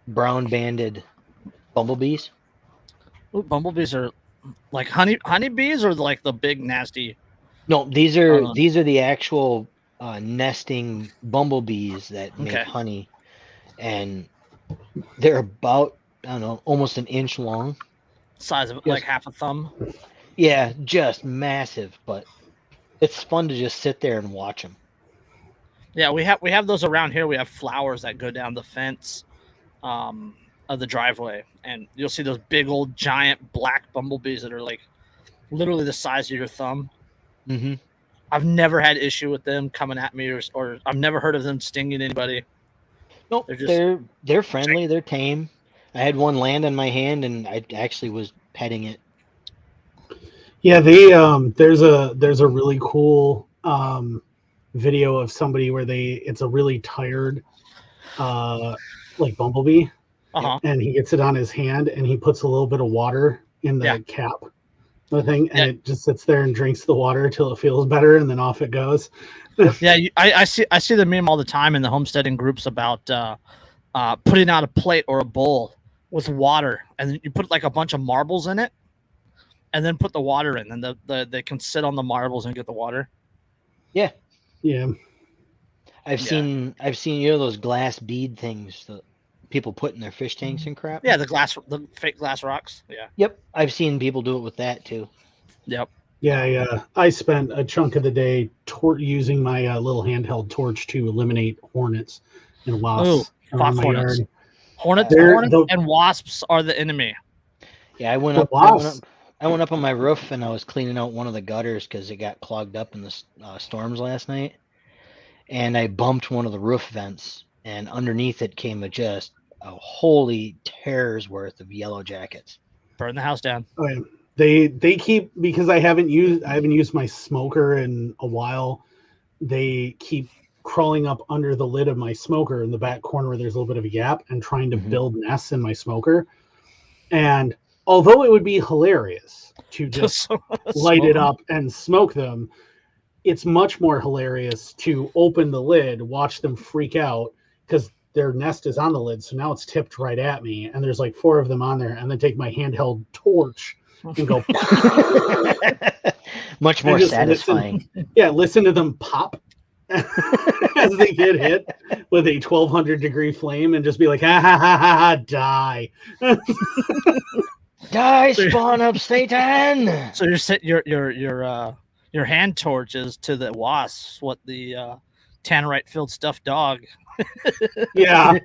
brown banded bumblebees. Ooh, bumblebees are like honeybees or like the big nasty. No, these are the actual nesting bumblebees that make Okay. honey, and they're about, I don't know, almost an inch long. Size of like half a thumb. Yeah, just massive, but it's fun to just sit there and watch them. Yeah, we have those around here. We have flowers that go down the fence of the driveway, and you'll see those big old giant black bumblebees that are like literally the size of your thumb. Mm-hmm. I've never had issue with them coming at me, or I've never heard of them stinging anybody. Nope, they're friendly, they're tame. I had one land on my hand, and I actually was petting it. Yeah, they there's a really cool video of somebody where it's a really tired like bumblebee, and he gets it on his hand and he puts a little bit of water in the cap of the thing, and it just sits there and drinks the water until it feels better, and then off it goes. Yeah, I see the meme all the time in the homesteading groups about putting out a plate or a bowl with water, and you put like a bunch of marbles in it, and then put the water in, and they can sit on the marbles and get the water. Yeah. I've Yeah. seen those glass bead things that people put in their fish tanks and crap. Yeah, the fake glass rocks. Yeah. Yep, I've seen people do it with that too. Yep. Yeah. I spent a chunk of the day using my little handheld torch to eliminate hornets and wasps. Ooh, fuck hornets. Hornets and wasps are the enemy. Yeah, I went up on my roof and I was cleaning out one of the gutters because it got clogged up in the storms last night. And I bumped one of the roof vents, and underneath it came just a holy terror's worth of yellow jackets. Burn the house down. Oh, yeah. They keep, because I haven't used my smoker in a while. They keep crawling up under the lid of my smoker in the back corner where there's a little bit of a gap and trying to build nests in my smoker. And although it would be hilarious to just light it up and smoke them, it's much more hilarious to open the lid, watch them freak out because their nest is on the lid. So now it's tipped right at me, and there's like 4 of them on there, and then take my handheld torch and go much more satisfying. Listen to them pop as they get hit with a 1200 degree flame and just be like, ha ha ha ha, die. Die, spawn of Satan. So your hand torches to the wasps what the tannerite filled stuffed dog. Yeah.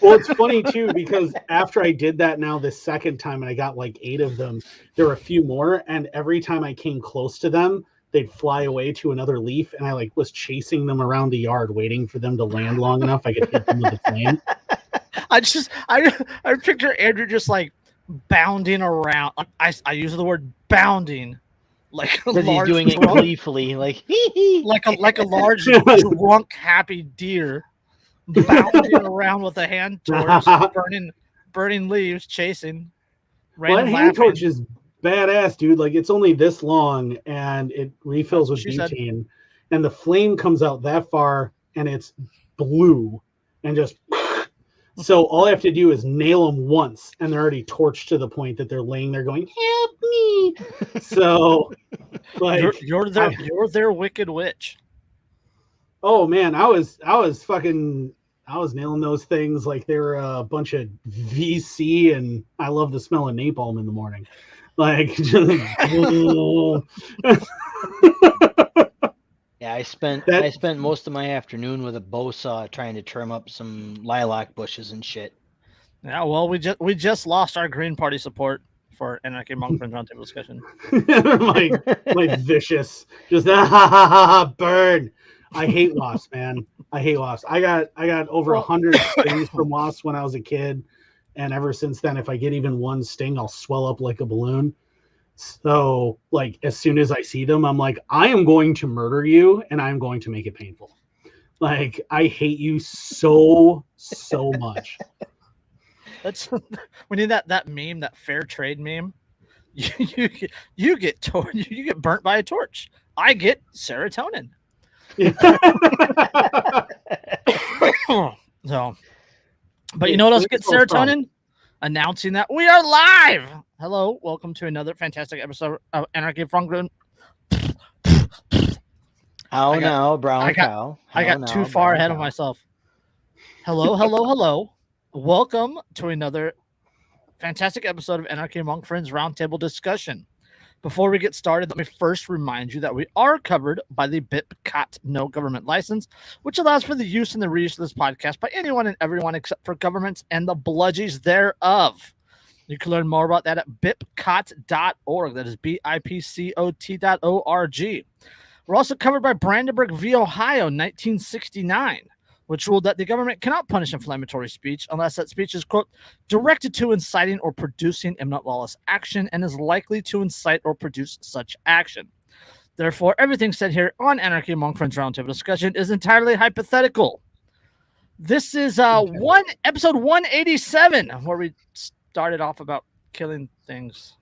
Well, it's funny too because after I did that now the second time and I got like 8 of them, there were a few more, and every time I came close to them they'd fly away to another leaf, and I like was chasing them around the yard waiting for them to land long enough I could hit them with the flame. I picture Andrew just like bounding around. I use the word bounding like a large, he's doing it gleefully, like a large drunk happy deer bounding around with a hand torch, burning leaves, chasing. Well, that hand torch is badass, dude. Like, it's only this long and it refills with butane, and the flame comes out that far and it's blue and just so all I have to do is nail them once and they're already torched to the point that they're laying there going, help me. So like you're their wicked witch. Oh man, I was nailing those things like they were a bunch of VC, and I love the smell of napalm in the morning. Like, just, yeah, I spent most of my afternoon with a bow saw trying to trim up some lilac bushes and shit. Yeah, well, we just lost our Green Party support for Anarchy Monk Friends Roundtable discussion. my vicious, just burn. I hate wasps, man. I hate wasps. I got over 100 stings from wasps when I was a kid, and ever since then, if I get even one sting, I'll swell up like a balloon. So, like, as soon as I see them, I'm like, I am going to murder you, and I'm going to make it painful. Like, I hate you so much. We need that meme, that fair trade meme. You get burnt by a torch. I get serotonin. So But you know what else gets serotonin? Announcing that we are live. Hello, welcome to another fantastic episode of Anarchy from Green. How now, brown cow? I got too far ahead of myself. Hello. Welcome to another fantastic episode of Anarchy Among Friends Roundtable discussion. Before we get started, let me first remind you that we are covered by the gov't no government license, which allows for the use and the reuse of this podcast by anyone and everyone except for governments and the bludgies thereof. You can learn more about that at bipcot.org. That is bipcot.org. We're also covered by Brandenburg v. Ohio, 1969, which ruled that the government cannot punish inflammatory speech unless that speech is, quote, directed to inciting or producing imminent lawless action and is likely to incite or produce such action. Therefore, everything said here on Anarchy Among Friends Roundtable discussion is entirely hypothetical. This is episode 187, where we started off about killing things.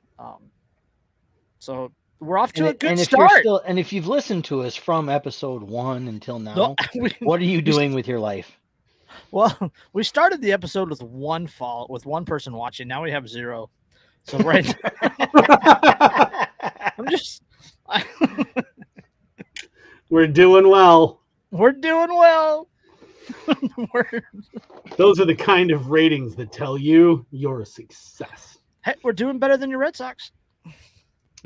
So we're off to a good start. And if you've listened to us from episode 1 until now, what are you doing with your life? Well, we started the episode with one person watching. Now we have 0. So right, We're doing well. We're doing well. Those are the kind of ratings that tell you you're a success. Hey, we're doing better than your Red Sox.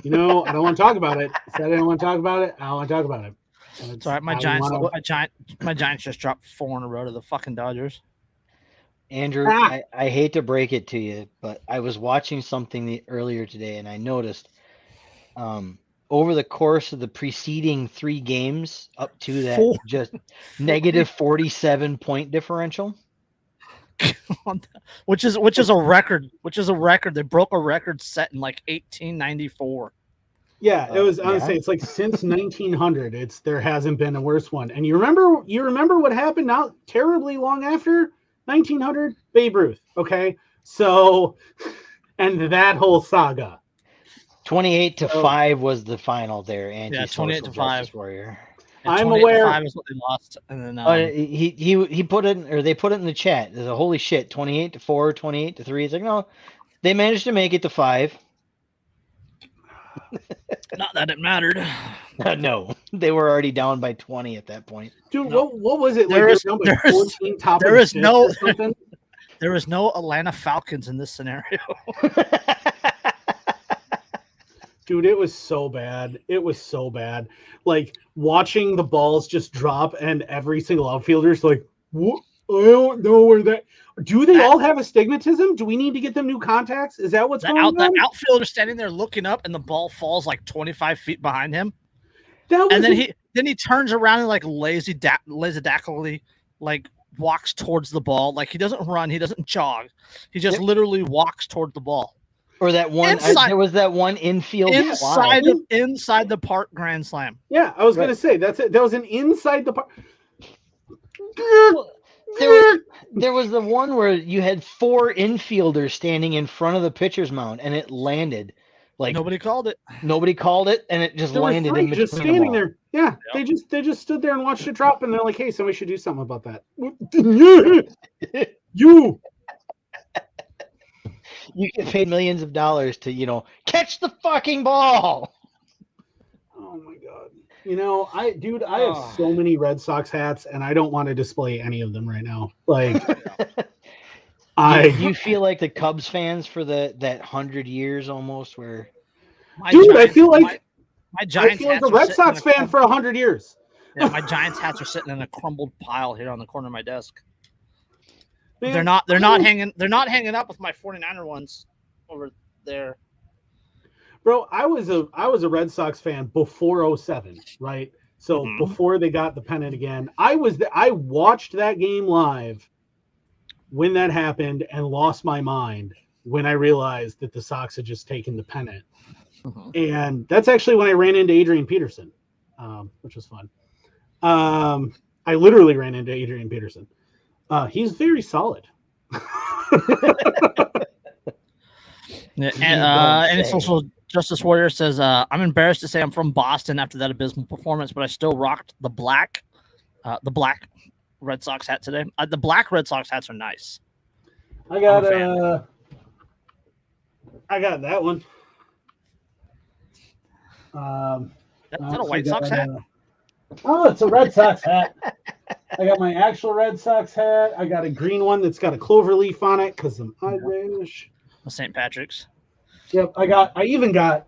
You know, I don't want to talk about it. Said I don't want to talk about it. I don't want to talk about it. It's all right. My Giants just dropped 4 in a row to the fucking Dodgers. Andrew, I hate to break it to you, but I was watching something earlier today, and I noticed over the course of the preceding 3 games up to that just negative 47 point differential. which is a record. They broke a record set in like 1894. Yeah, it was honestly, it's like since 1900, there hasn't been a worse one. And you remember what happened not terribly long after 1900? Babe Ruth. Okay, so and that whole saga. 28-5 was the final there. Yeah, 28-5. Warrior. I'm aware. 5 is what they lost, and then he put it, or they put it in the chat. There's a holy shit, 28-4, 28-3. It's like, no, they managed to make it to 5. Not that it mattered. No, they were already down by 20 at that point. Dude, no. what was it? There is no Atlanta Falcons in this scenario. Dude, it was so bad. Like watching the balls just drop, and every single outfielder's like, "What? I don't know where that." Do they all have astigmatism? Do we need to get them new contacts? Is that what's going on? The outfielder standing there looking up, and the ball falls like 25 feet behind him. And then he turns around and like lazy-dackily like walks towards the ball. Like he doesn't run, he doesn't jog, he just literally walks toward the ball. Or that one, there was that one infield inside the park grand slam. Yeah, I was gonna say that's it. That was an inside the park. There was the one where you had 4 infielders standing in front of the pitcher's mound, and it landed like nobody called it, and it just landed in between. Just standing there. Yeah, yep. They just stood there and watched it drop, and they're like, "Hey, somebody should do something about that." You get paid millions of dollars to, catch the fucking ball. Oh my god. I have so many Red Sox hats, and I don't want to display any of them right now. Like, you feel like the Cubs fans for that 100 years almost, where I feel like my Giants a Red Sox fan for 100 years. Yeah, my Giants hats are sitting in a crumbled pile here on the corner of my desk. Man, they're not hanging up with my 49er ones over there. Bro, I was a Red Sox fan before 07, right? So before they got the pennant again, I watched that game live when that happened and lost my mind when I realized that the Sox had just taken the pennant. And that's actually when I ran into Adrian Peterson, which was fun. I literally ran into Adrian Peterson. He's very solid. And it's also Justice Warrior says, I'm embarrassed to say I'm from Boston after that abysmal performance, but I still rocked the black Red Sox hat today. The black Red Sox hats are nice. I got that one. Is that a White Sox hat? Oh, it's a Red Sox hat. I got my actual Red Sox hat. I got a green one that's got a clover leaf on it because I'm Irish. St. Patrick's. Yep, I even got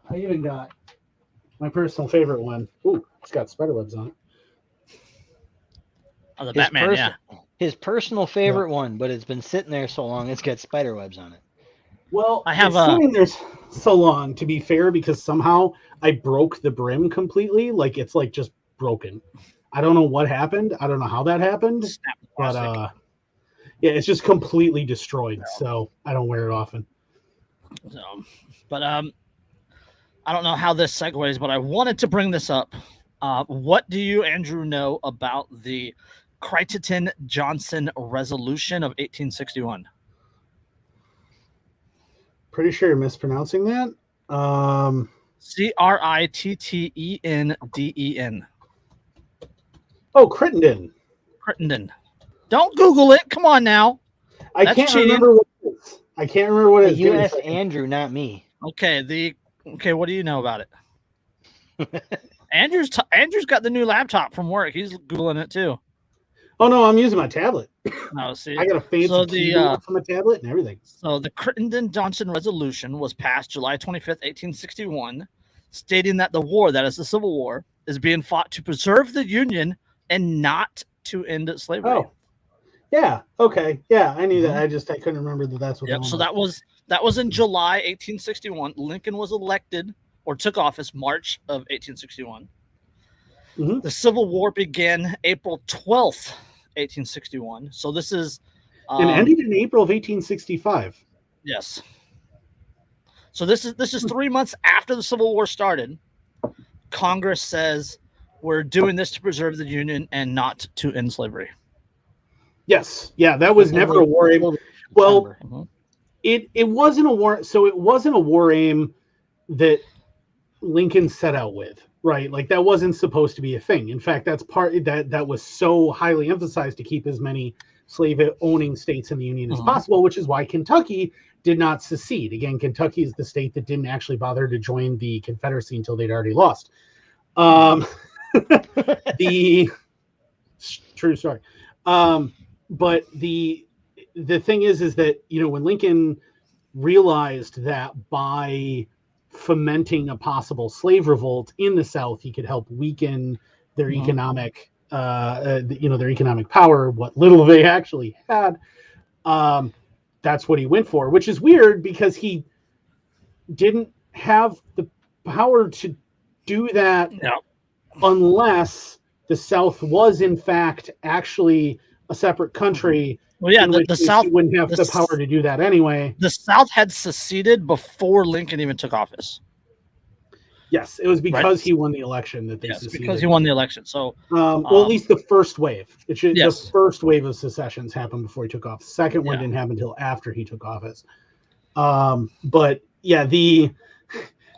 my personal favorite one. Ooh, it's got spider webs on it. Oh, the Batman, His personal favorite one, but it's been sitting there so long it's got spider webs on it. Well, it's sitting there so long, to be fair, because somehow I broke the brim completely. Like, it's like just broken. I don't know what happened. I don't know how that happened. But yeah, it's just completely destroyed. So I don't wear it often. But I don't know how this segues, but I wanted to bring this up. What do you, Andrew, know about the Crittenden-Johnson Resolution of 1861? Pretty sure you're mispronouncing that. Crittenden. Oh, Crittenden. Crittenden. Don't Google it. Come on now. I can't remember what it is. I can't remember what it is. You asked Andrew, not me. Okay. What do you know about it? Andrew's got the new laptop from work. He's Googling it too. Oh no, I'm using my tablet. No, see, I got a fancy keyboard from a tablet and everything. So the Crittenden-Johnson Resolution was passed July 25th, 1861, stating that the war, that is the Civil War, is being fought to preserve the Union and not to end slavery. Oh, yeah. Okay. Yeah, I knew that. I couldn't remember that. That's what. Yep. So that was in July 1861. Lincoln was elected or took office March of 1861. Mm-hmm. The Civil War began April 12th, 1861. So this is and ended in April of 1865. Yes. So this is 3 months after the Civil War started. Congress says we're doing this to preserve the Union and not to end slavery. Yes. Yeah, that was never a war aim. Well, it wasn't a war. So it wasn't a war aim that Lincoln set out with, right? Like that wasn't supposed to be a thing. In fact, that's part that was so highly emphasized to keep as many slave owning states in the Union as possible, which is why Kentucky did not secede. Again, Kentucky is the state that didn't actually bother to join the Confederacy until they'd already lost. The true story. But the thing is that, you know, when Lincoln realized that by fomenting a possible slave revolt in the South, he could help weaken their economic, their economic power, what little they actually had. That's what he went for, which is weird because he didn't have the power to do that unless the South was in fact actually a separate country. Well, yeah, the South wouldn't have the power to do that anyway. The South had seceded before Lincoln even took office. Yes, it was because he won the election that they seceded. Because he won the election. So, well, at least the first wave. The first wave of secessions happened before he took office. The second one didn't happen until after he took office. But yeah,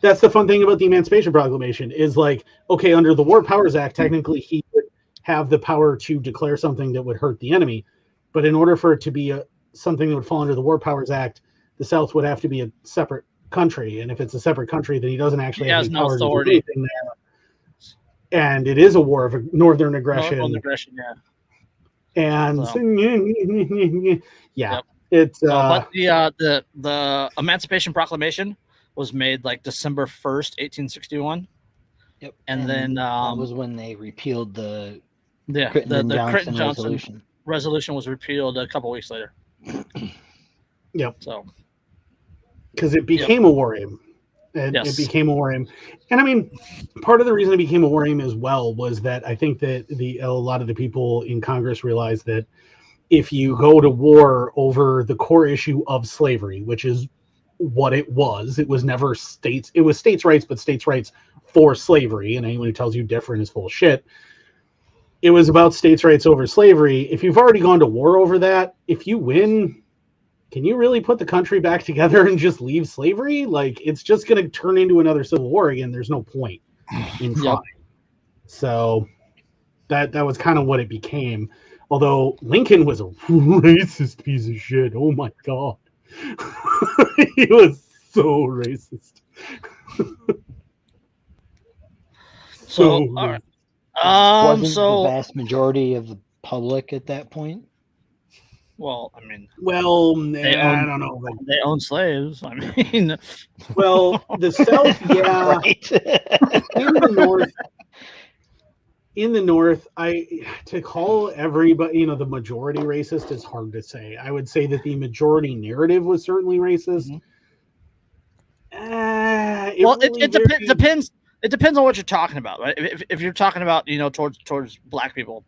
that's the fun thing about the Emancipation Proclamation is like, okay, under the War Powers Act, technically he would have the power to declare something that would hurt the enemy. But in order for it to be something that would fall under the War Powers Act, the South would have to be a separate country. And if it's a separate country, then he doesn't actually have any power to do anything there. And it is a war of northern aggression. And it's but the Emancipation Proclamation was made like December 1st, 1861. Yep. And then that was when they repealed the Crittenden-Johnson resolution was repealed a couple weeks later. Yep. So because it became a war aim. It became a war aim. And I mean, part of the reason it became a war aim as well was that I think that a lot of the people in Congress realized that if you go to war over the core issue of slavery, which is what it was never states, it was states' rights, but states' rights for slavery. And anyone who tells you different is full of shit. It was about states' rights over slavery. If you've already gone to war over that, if you win, can you really put the country back together and just leave slavery? Like, it's just going to turn into another civil war again. There's no point in trying. So that was kind of what it became Although Lincoln was a racist piece of shit. Oh my god. He was so racist. So, all right. Wasn't So the vast majority of the public at that point? well, I mean, well, I don't know. Like, they own slaves. I mean, well, the South, yeah. Right. In the North, to call everybody, the majority racist is hard to say. I would say that the majority narrative was certainly racist. It depends. It depends on what you're talking about, right? If you're talking about, towards black people,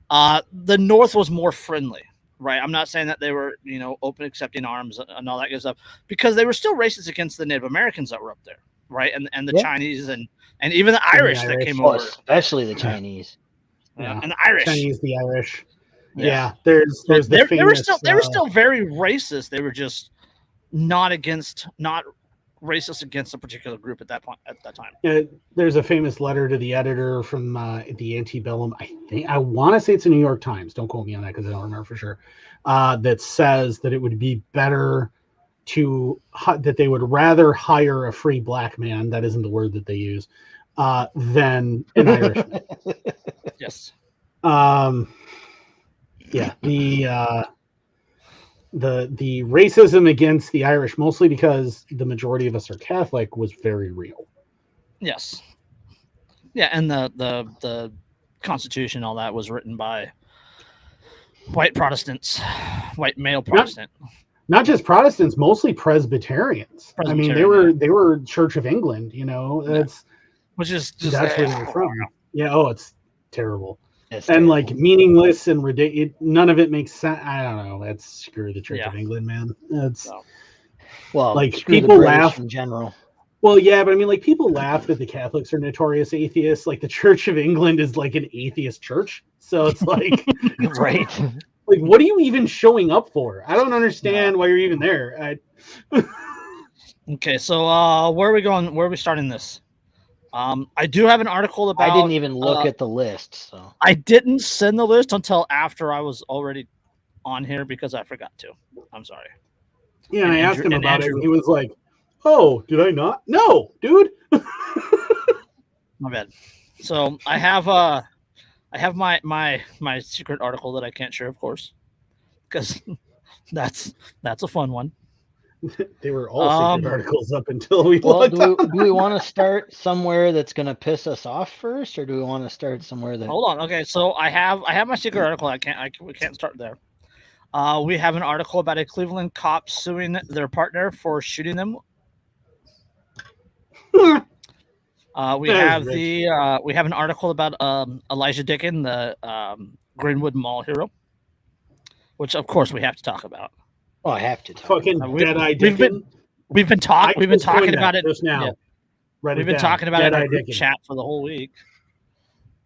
the North was more friendly, right? I'm not saying that they were, open, accepting arms and all that good stuff, because they were still racist against the Native Americans that were up there, right? And the Chinese and even the Irish that came over, especially the Chinese. Yeah, and the Irish. Chinese, the Irish. Yeah, there's the famous. They were still very racist. They were just not racist against a particular group at that time. Yeah, there's a famous letter to the editor from the Antebellum. I want to say it's a New York Times. Don't quote me on that because I don't remember for sure. That says that it would be better that they would rather hire a free black man. That isn't the word that they use. Than an Irishman. Yes. Yeah. The racism against the Irish, mostly because the majority of us are Catholic, was very real. Yes. Yeah, and the Constitution, all that was written by white Protestants, white male Protestant. Not just Protestants, mostly Presbyterians. I mean, they were Church of England. That's which is that's where they're from. Yeah. Oh, it's terrible. It's and terrible. Like meaningless and ridiculous. None of it makes sense. I don't know. That's screw the Church of England, man. That's like people laugh in general. Well, yeah, but I mean, like people laugh that the Catholics are notorious atheists. Like the Church of England is like an atheist church, so it's like right. Like, what are you even showing up for? I don't understand why you're even there. Okay, so where are we going? Where are we starting this? I do have an article about. I didn't even look at the list, so I didn't send the list until after I was already on here because I forgot to. I'm sorry. Yeah, I asked him about it, and he was like, "Oh, did I not? No, dude." My bad. So I have my secret article that I can't share, of course, because that's a fun one. They were all secret articles up until we. Well, do we want to start somewhere that's going to piss us off first, or do we want to start somewhere that? Hold on. Okay, so I have my secret article. We can't start there. We have an article about a Cleveland cop suing their partner for shooting them. We have an article about Elisjsha Dicken, the Greenwood Mall hero, which of course we have to talk about. Oh, I have to talk. Fucking Deadeye Dicken. We've been talking about it just now. Yeah. We've been talking about it in our group chat for the whole week.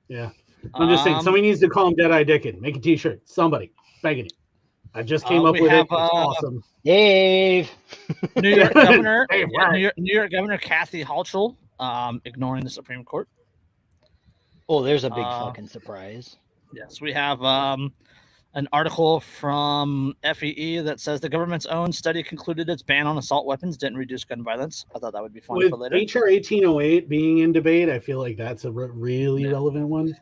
Yeah, I'm just saying somebody needs to call him Deadeye Dicken. Make a T-shirt. Somebody begging it. I just came up with it. It's awesome. Dave. New York Governor, New York Governor Kathy Hochul, ignoring the Supreme Court. Oh, there's a big fucking surprise. Yes, we have an article from FEE that says the government's own study concluded its ban on assault weapons didn't reduce gun violence. I thought that would be fun for later. HR 1808 being in debate, I feel like that's a really relevant one.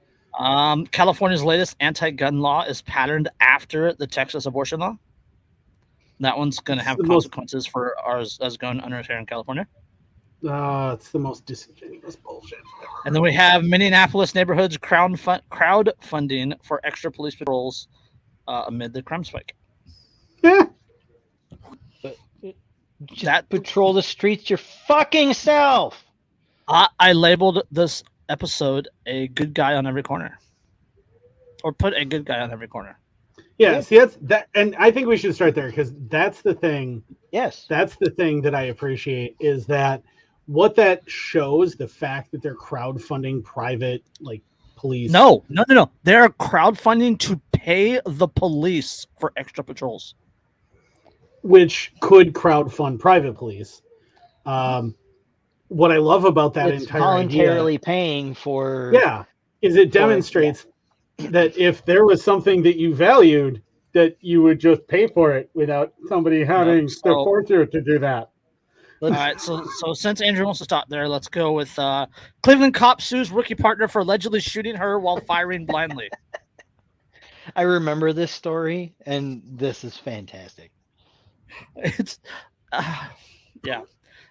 California's latest anti-gun law is patterned after the Texas abortion law. That one's going to have consequences for us going under here in California. It's the most disingenuous bullshit ever. And then we have Minneapolis neighborhoods crowdfunding for extra police patrols amid the crime spike. Yeah. Just patrol the streets your fucking self. I labeled this episode a good guy on every corner, or put a good guy on every corner. Yeah, see, that's that, and I think we should start there because that's the thing. Yes, that's the thing that I appreciate is that what that shows, the fact that they're crowdfunding private police. No. They're crowdfunding to pay the police for extra patrols, which could crowdfund private police. What I love about that entire voluntarily idea, paying for, is it demonstrates that if there was something that you valued, that you would just pay for it without somebody having to force you to do that. All right, so since Andrew wants to stop there, let's go with Cleveland cop sues rookie partner for allegedly shooting her while firing blindly. I remember this story, and this is fantastic. It's yeah.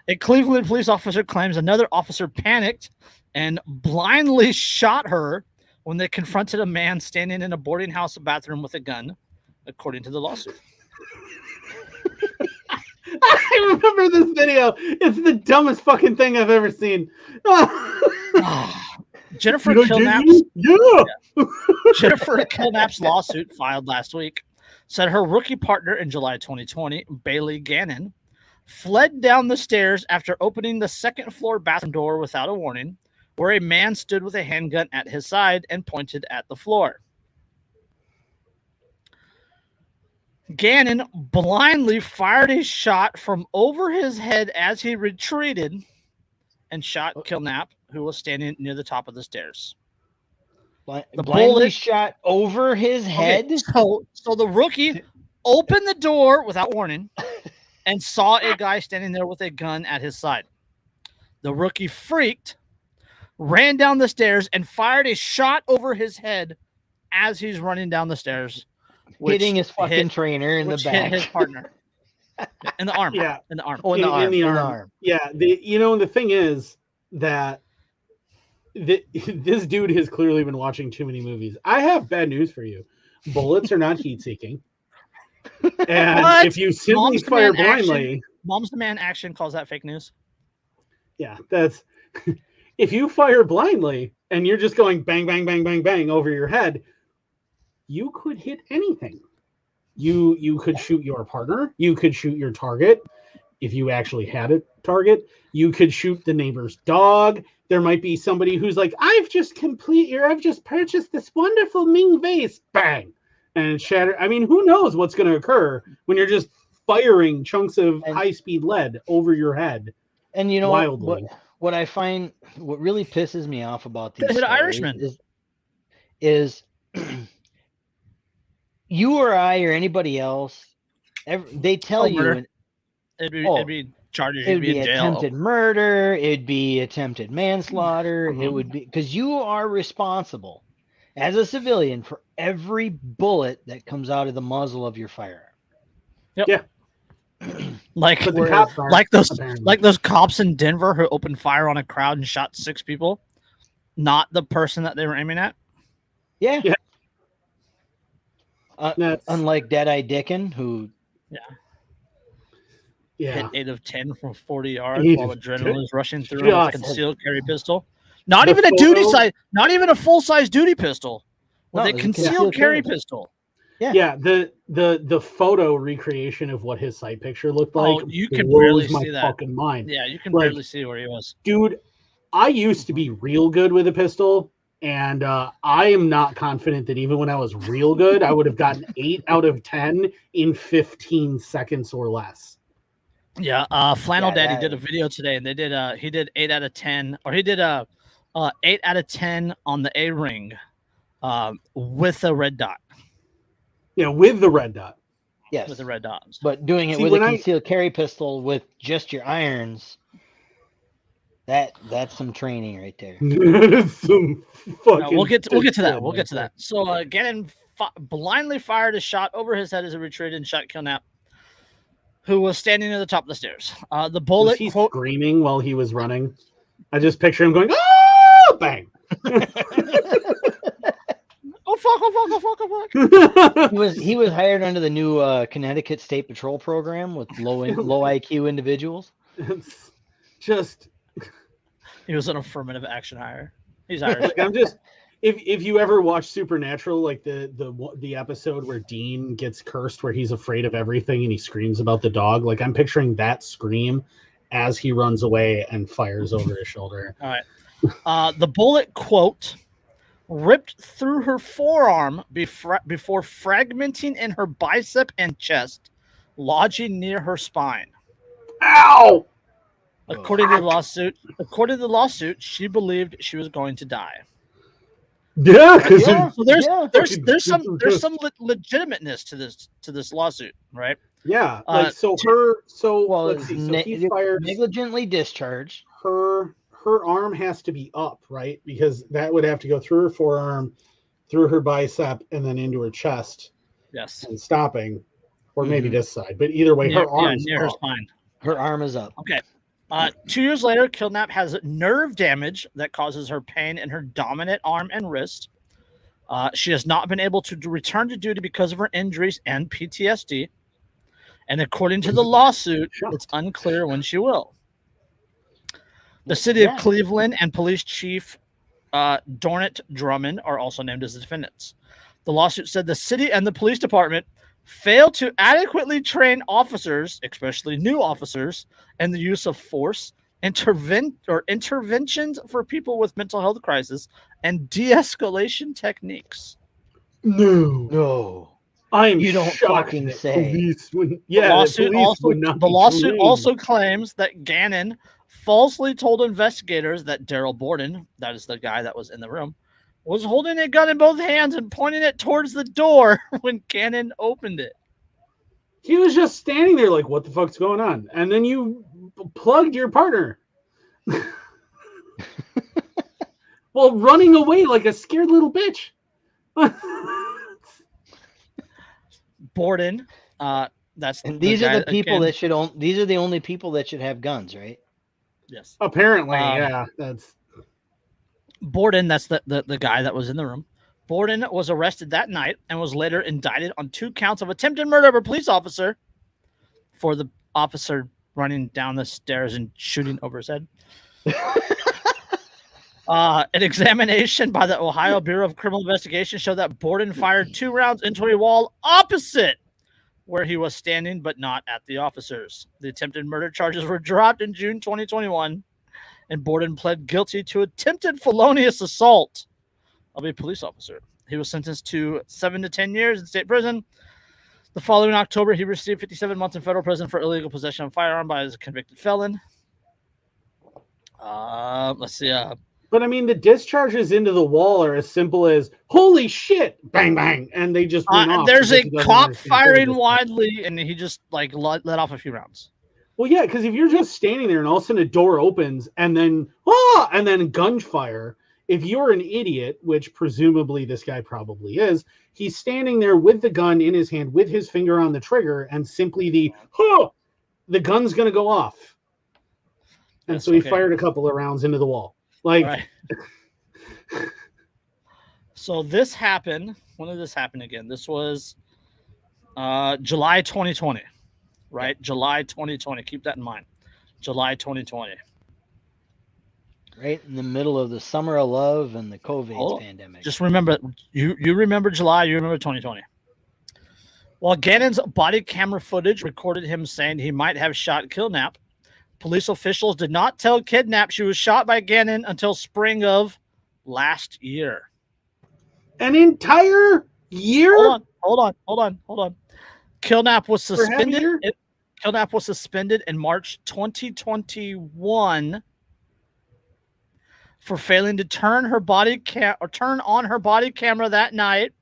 A Cleveland police officer claims another officer panicked and blindly shot her when they confronted a man standing in a boarding house bathroom with a gun, according to the lawsuit. I remember this video. It's the dumbest fucking thing I've ever seen. Jennifer Killnap's Jennifer Killnap's lawsuit filed last week said her rookie partner in July 2020, Bailey Gannon, fled down the stairs after opening the second floor bathroom door without a warning, where a man stood with a handgun at his side and pointed at the floor. Gannon blindly fired a shot from over his head as he retreated and shot Killnap, who was standing near the top of the stairs. The blindly shot over his head? Okay, so the rookie opened the door without warning and saw a guy standing there with a gun at his side. The rookie freaked, ran down the stairs, and fired a shot over his head as he's running down the stairs. Hitting his fucking trainer in the back. Hit his partner. In the arm. Yeah. In the arm. Oh, in the arm. Yeah. The thing is that this dude has clearly been watching too many movies. I have bad news for you. Bullets are not heat-seeking. And What? if you simply fire blindly... Mom's the Man Action calls that fake news. Yeah, that's... If you fire blindly and you're just going bang, bang, bang, bang, bang over your head, you could hit anything. You could shoot your partner. You could shoot your target. If you actually had a target, you could shoot the neighbor's dog. There might be somebody who's like, I've just purchased this wonderful Ming vase. Bang. And shatter. I mean, who knows what's going to occur when you're just firing chunks of high-speed lead over your head. And you know wildly. What I find, what really pisses me off about these Irishman is you or I or anybody else, they tell you it'd be charges. It'd be attempted murder. It'd be attempted manslaughter. It would be because you are responsible as a civilian for every bullet that comes out of the muzzle of your firearm. Yep. Yeah. like those cops in Denver who opened fire on a crowd and shot 6 people, not the person that they were aiming at. Yeah. Unlike Deadeye Dicken, who hit 8 of 10 from 40 yards while adrenaline is rushing through him with a concealed carry pistol. Not even a full-size duty pistol. With a concealed carry pistol. Yeah. The photo recreation of what his sight picture looked like. Oh, you can barely see that. Fucking mind. Yeah, you can barely see where he was. Dude, I used to be real good with a pistol, and I am not confident that even when I was real good, I would have gotten 8 out of 10 in 15 seconds or less. Yeah, Flannel Daddy did a video today, and he did 8 out of 10, or he did 8 out of 10 on the A ring, with a red dot. Yeah, with the red dot. Yes, with the red dots. But doing it with a concealed carry pistol with just your irons, that's some training right there. We'll get to that. We'll get to that. So Gannon blindly fired a shot over his head as he retreated and shot Killnap, who was standing near the top of the stairs. The bullet. Was he screaming while he was running? I just picture him going, "Oh, bang!" Oh fuck! He was hired under the new Connecticut State Patrol program with low IQ individuals. It's just he was an affirmative action hire. He's Irish. I'm just if you ever watch Supernatural, like the episode where Dean gets cursed, where he's afraid of everything and he screams about the dog. Like I'm picturing that scream as he runs away and fires over his shoulder. All right. The bullet, quote, ripped through her forearm before fragmenting in her bicep and chest, lodging near her spine. Ow! According to the lawsuit, she believed she was going to die. Yeah, because So there's some legitimateness to this lawsuit, right? Yeah, let's see. So he fires negligently discharged. Her arm has to be up, right? Because that would have to go through her forearm, through her bicep, and then into her chest. Yes. And stopping, or maybe this side, but either way, her arm's near up. her spine. Her arm is up. Okay. 2 years later, Kidnap has nerve damage that causes her pain in her dominant arm and wrist. She has not been able to return to duty because of her injuries and PTSD. And according to the lawsuit, it's unclear when she will. The city of Cleveland and police chief Dornett Drummond are also named as the defendants. The lawsuit said the city and the police department failed to adequately train officers, especially new officers, in the use of force, interventions for people with mental health crisis, and de-escalation techniques. No. You don't fucking say. The lawsuit also claims that Gannon falsely told investigators that Daryl Borden, that is the guy that was in the room, was holding a gun in both hands and pointing it towards the door when Gannon opened it. He was just standing there like, what the fuck's going on? And then you plugged your partner. Well, running away like a scared little bitch. Borden, these are the people that should own. These are the only people that should have guns, right? Yes. Apparently, yeah. That's Borden. That's the guy that was in the room. Borden was arrested that night and was later indicted on 2 counts of attempted murder of a police officer for the officer running down the stairs and shooting over his head. An examination by the Ohio Bureau of Criminal Investigation showed that Borden fired 2 rounds into a wall opposite where he was standing, but not at the officers. The attempted murder charges were dropped in June 2021, and Borden pled guilty to attempted felonious assault of a police officer. He was sentenced to 7 to 10 years in state prison. The following October, he received 57 months in federal prison for illegal possession of a firearm by a convicted felon. Let's see. But I mean, the discharges into the wall are as simple as "holy shit!" bang bang, and they just went off. There's a cop firing widely, and he just like let off a few rounds. Well, yeah, because if you're just standing there and all of a sudden a door opens and then gunfire, if you're an idiot, which presumably this guy probably is, he's standing there with the gun in his hand, with his finger on the trigger, and simply the gun's going to go off. And so he fired a couple of rounds into the wall. Like, So this happened. When did this happen again? This was July 2020, right? July 2020. Keep that in mind. July 2020. Right in the middle of the summer of love and the COVID pandemic. Just remember, you remember July, you remember 2020. While Gannon's body camera footage recorded him saying he might have shot Kidnap, police officials did not tell Kidnap she was shot by Gannon until spring of last year. An entire year? Hold on. Kidnap was suspended. Kidnap was suspended in March 2021 for failing to turn on her body camera that night.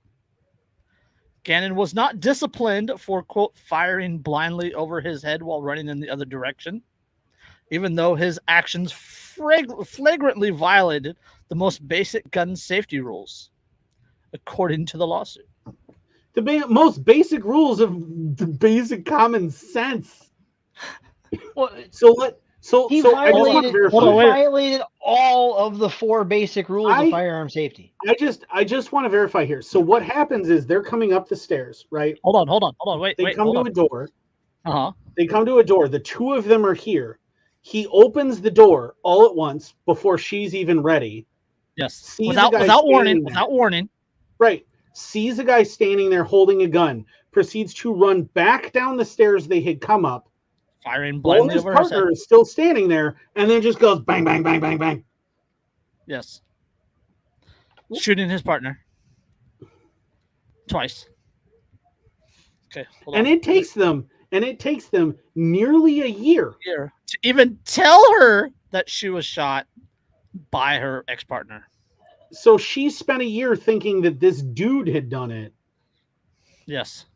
Gannon was not disciplined for, quote, firing blindly over his head while running in the other direction, even though his actions flagrantly violated the most basic gun safety rules, according to the lawsuit. The most basic rules of the basic common sense. He violated all of the 4 basic rules of firearm safety. I just want to verify here. So what happens is they're coming up the stairs, right? Hold on. Wait. They come to a door. They come to a door. The 2 of them are here. He opens the door all at once before she's even ready. Yes. Without warning. Right. Sees a guy standing there holding a gun. Proceeds to run back down the stairs they had come up. Firing blindly over his head. His partner is still standing there, and then just goes bang, bang, bang, bang, bang. Yes. Shooting his partner. Twice. Okay. And it takes them nearly a year to even tell her that she was shot by her ex-partner. So she spent a year thinking that this dude had done it. Yes.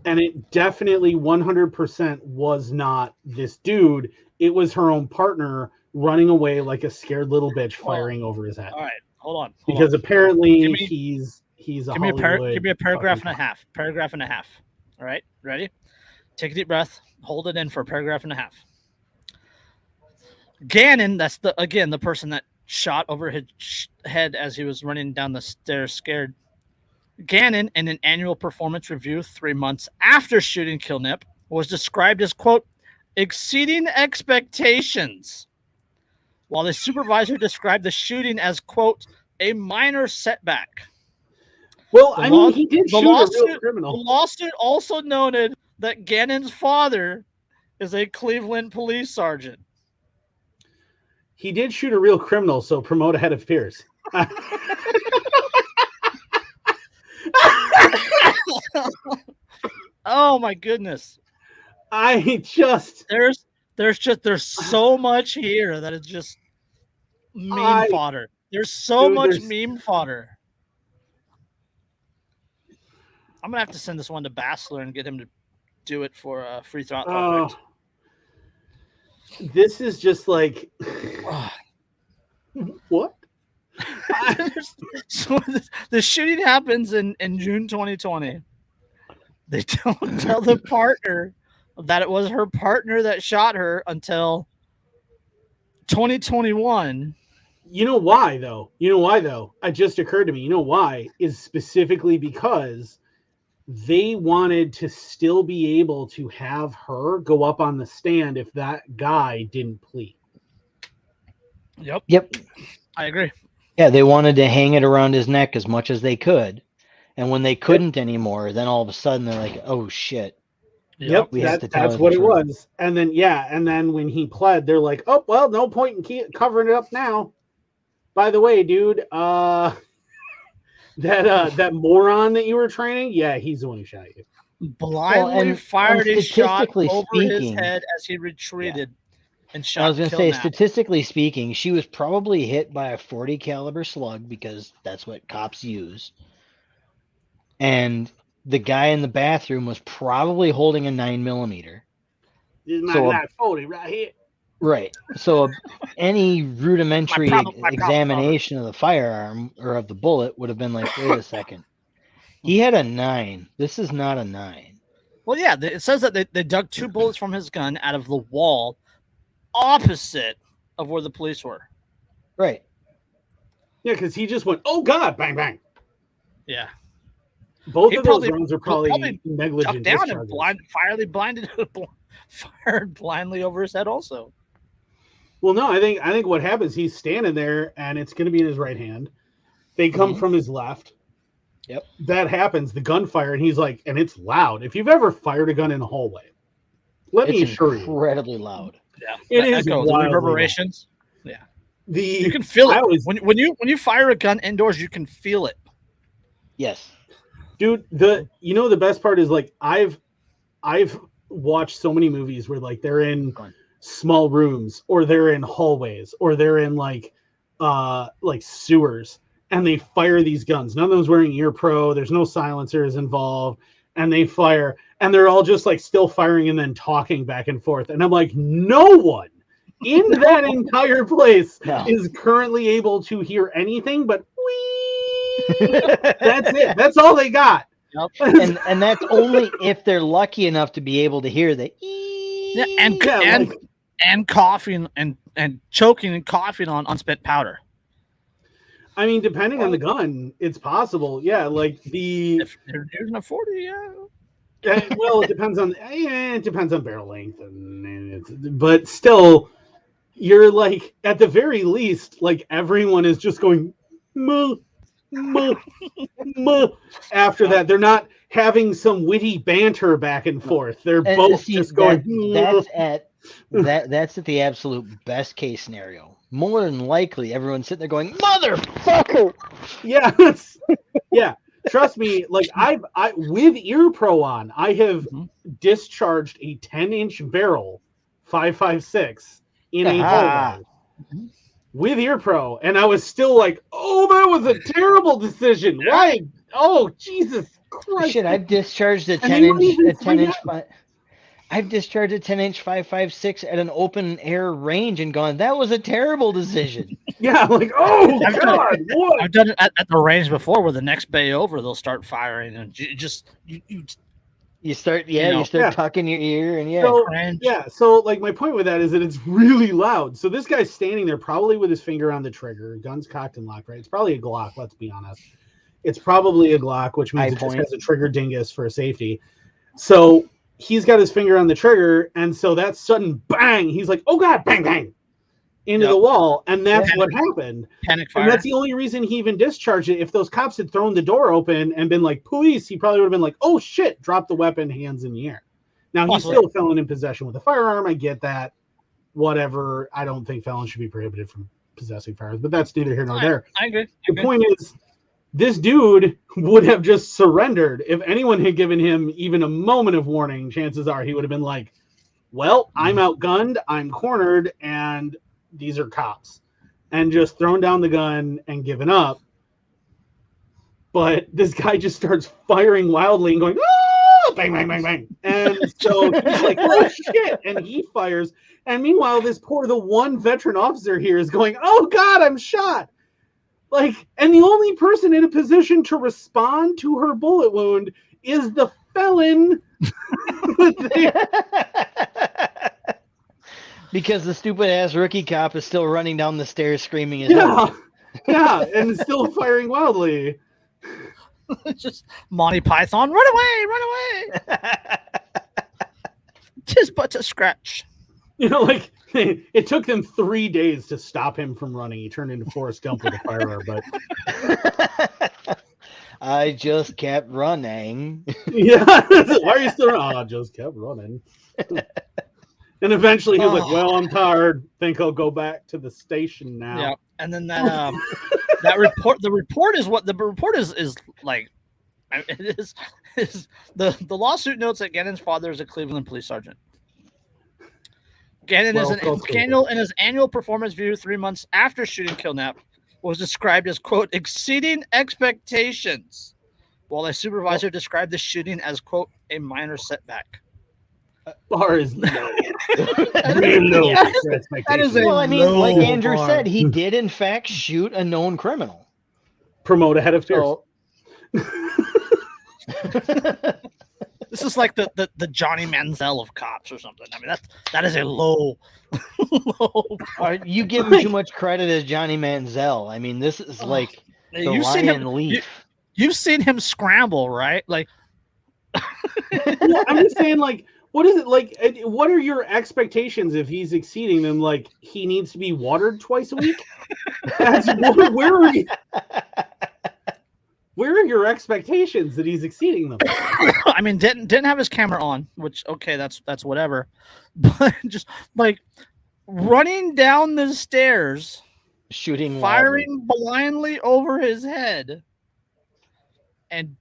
And it definitely 100% was not this dude. It was her own partner running away like a scared little bitch, firing over his head. All right, hold on. Because apparently he's a Hollywood. Give me a paragraph and a half. Paragraph and a half. All right, ready? Take a deep breath. Hold it in for a paragraph and a half. Gannon, that's the person that shot over his head as he was running down the stairs scared. Gannon, in an annual performance review 3 months after shooting Killnip, was described as, quote, exceeding expectations, while the supervisor described the shooting as, quote, a minor setback. Well, he did shoot a real criminal. The lawsuit also noted that Gannon's father is a Cleveland police sergeant. He did shoot a real criminal, so promote ahead of peers. Oh my goodness! There's so much here that is just meme fodder. There's so much meme fodder. I'm gonna have to send this one to Bassler and get him to do it for a free throw project. This is just like what? So the shooting happens in June 2020. They don't tell the partner that it was her partner that shot her until 2021. You know why, though? It just occurred to me. You know why? Is specifically because they wanted to still be able to have her go up on the stand if that guy didn't plead. Yep. I agree. Yeah, they wanted to hang it around his neck as much as they could. And when they couldn't anymore, then all of a sudden they're like, oh, shit. Yep, that's what it was. And then when he pled, they're like, oh, well, no point in covering it up now. By the way, dude, that moron that you were training, yeah, he's the one who shot you. Blindly fired his shot over his head as he retreated and shot. I was going to say, statistically speaking, she was probably hit by a .40 caliber slug because that's what cops use. And the guy in the bathroom was probably holding a 9mm. This is my 940 right here. Right. So any rudimentary examination of the firearm or of the bullet would have been like, wait a second. He had a 9. This is not a 9. Well, yeah, it says that they dug 2 bullets from his gun out of the wall opposite of where the police were. Right. Yeah, because he just went, oh, God, bang, bang. Yeah. Both of those rounds are probably negligent down and fired blindly over his head also. Well, no, I think what happens, he's standing there and it's going to be in his right hand. They come from his left. Yep. That happens, the gunfire, and he's like, and it's loud. If you've ever fired a gun in a hallway, let me assure you. Incredibly loud. Yeah. It is the reverberations. Loud. Yeah. You can feel it. When you fire a gun indoors, you can feel it. Yes. Dude, the best part is like I've watched so many movies where like they're in small rooms or they're in hallways or they're in like sewers and they fire these guns. None of them's wearing ear pro. There's no silencers involved, and they fire and they're all just like still firing and then talking back and forth. And I'm like, no one in that entire place is currently able to hear anything but that's it. That's all they got. Yep. And that's only if they're lucky enough to be able to hear the and coughing and choking and coughing on unspent powder. I mean, depending on the gun, it's possible. Yeah, like if they're using a 40, yeah. Well, it depends on barrel length, but still, you're like at the very least, like everyone is just going. After that, they're not having some witty banter back and forth. They're both just going. That's at the absolute best case scenario. More than likely, everyone's sitting there going, "Motherfucker!" Yeah, yeah. Trust me. Like I with ear pro on, I have discharged a 10-inch barrel, 5.56 in a hallway. with Ear Pro, and I was still like, "Oh, that was a terrible decision. Why? Oh, Jesus Christ!" Shit, I've discharged a And they weren't even 10-inch. 3M. I've discharged a 10-inch 5.56 at an open air range and gone, that was a terrible decision. Yeah, like, oh God, what? I've done it at the range before, where the next bay over they'll start firing, and You start tucking your ear, and So like my point with that is that it's really loud. So this guy's standing there probably with his finger on the trigger, guns cocked and locked, right? It's probably a Glock, let's be honest. It's probably a Glock, which means it just has a trigger dingus for safety. So he's got his finger on the trigger, and so that sudden bang, he's like, oh God, bang, bang, into the wall, and that's what happened. Panic fire. And that's the only reason he even discharged it. If those cops had thrown the door open and been like, police, he probably would have been like, oh shit, drop the weapon, hands in the air. Now, he's still a felon in possession with a firearm. I get that. Whatever. I don't think felons should be prohibited from possessing firearms, but that's neither here nor there. I agree. The point is, this dude would have just surrendered. If anyone had given him even a moment of warning, chances are he would have been like, well, I'm outgunned, I'm cornered, and these are cops. And just thrown down the gun and given up. But this guy just starts firing wildly and going, ah, bang, bang, bang, bang. And so he's like, oh shit. And he fires. And meanwhile, the one veteran officer here is going, oh God, I'm shot. Like, and the only person in a position to respond to her bullet wound is the felon. Because the stupid ass rookie cop is still running down the stairs screaming his head. Yeah, and still firing wildly. Just Monty Python, run away. Tis but a scratch. Like it took them 3 days to stop him from running. He turned into Forrest Gump with a firearm, but I just kept running. Yeah, why are you still running? Oh, I just kept running. And eventually he was like, well, I'm tired. Think I'll go back to the station now. Yeah. And then that that report, the report is like, it is the lawsuit notes that Gannon's father is a Cleveland police sergeant. Gannon in his annual performance review 3 months after shooting Killnap was described as, quote, exceeding expectations, while a supervisor described the shooting as, quote, a minor setback. Bar is low. That is well, I mean, like Andrew said, he did in fact shoot a known criminal. Promote ahead of fear. This is like the Johnny Manziel of cops or something. I mean, that is a low. You give him too much credit as Johnny Manziel. I mean, this is like the Lion Leaf. You've seen him scramble, right? Like, well, I'm just saying, like, what is it like? What are your expectations if he's exceeding them? Like, he needs to be watered twice a week. Where are your expectations that he's exceeding them? I mean, didn't have his camera on, which okay, that's whatever. But just like running down the stairs, firing blindly over his head, and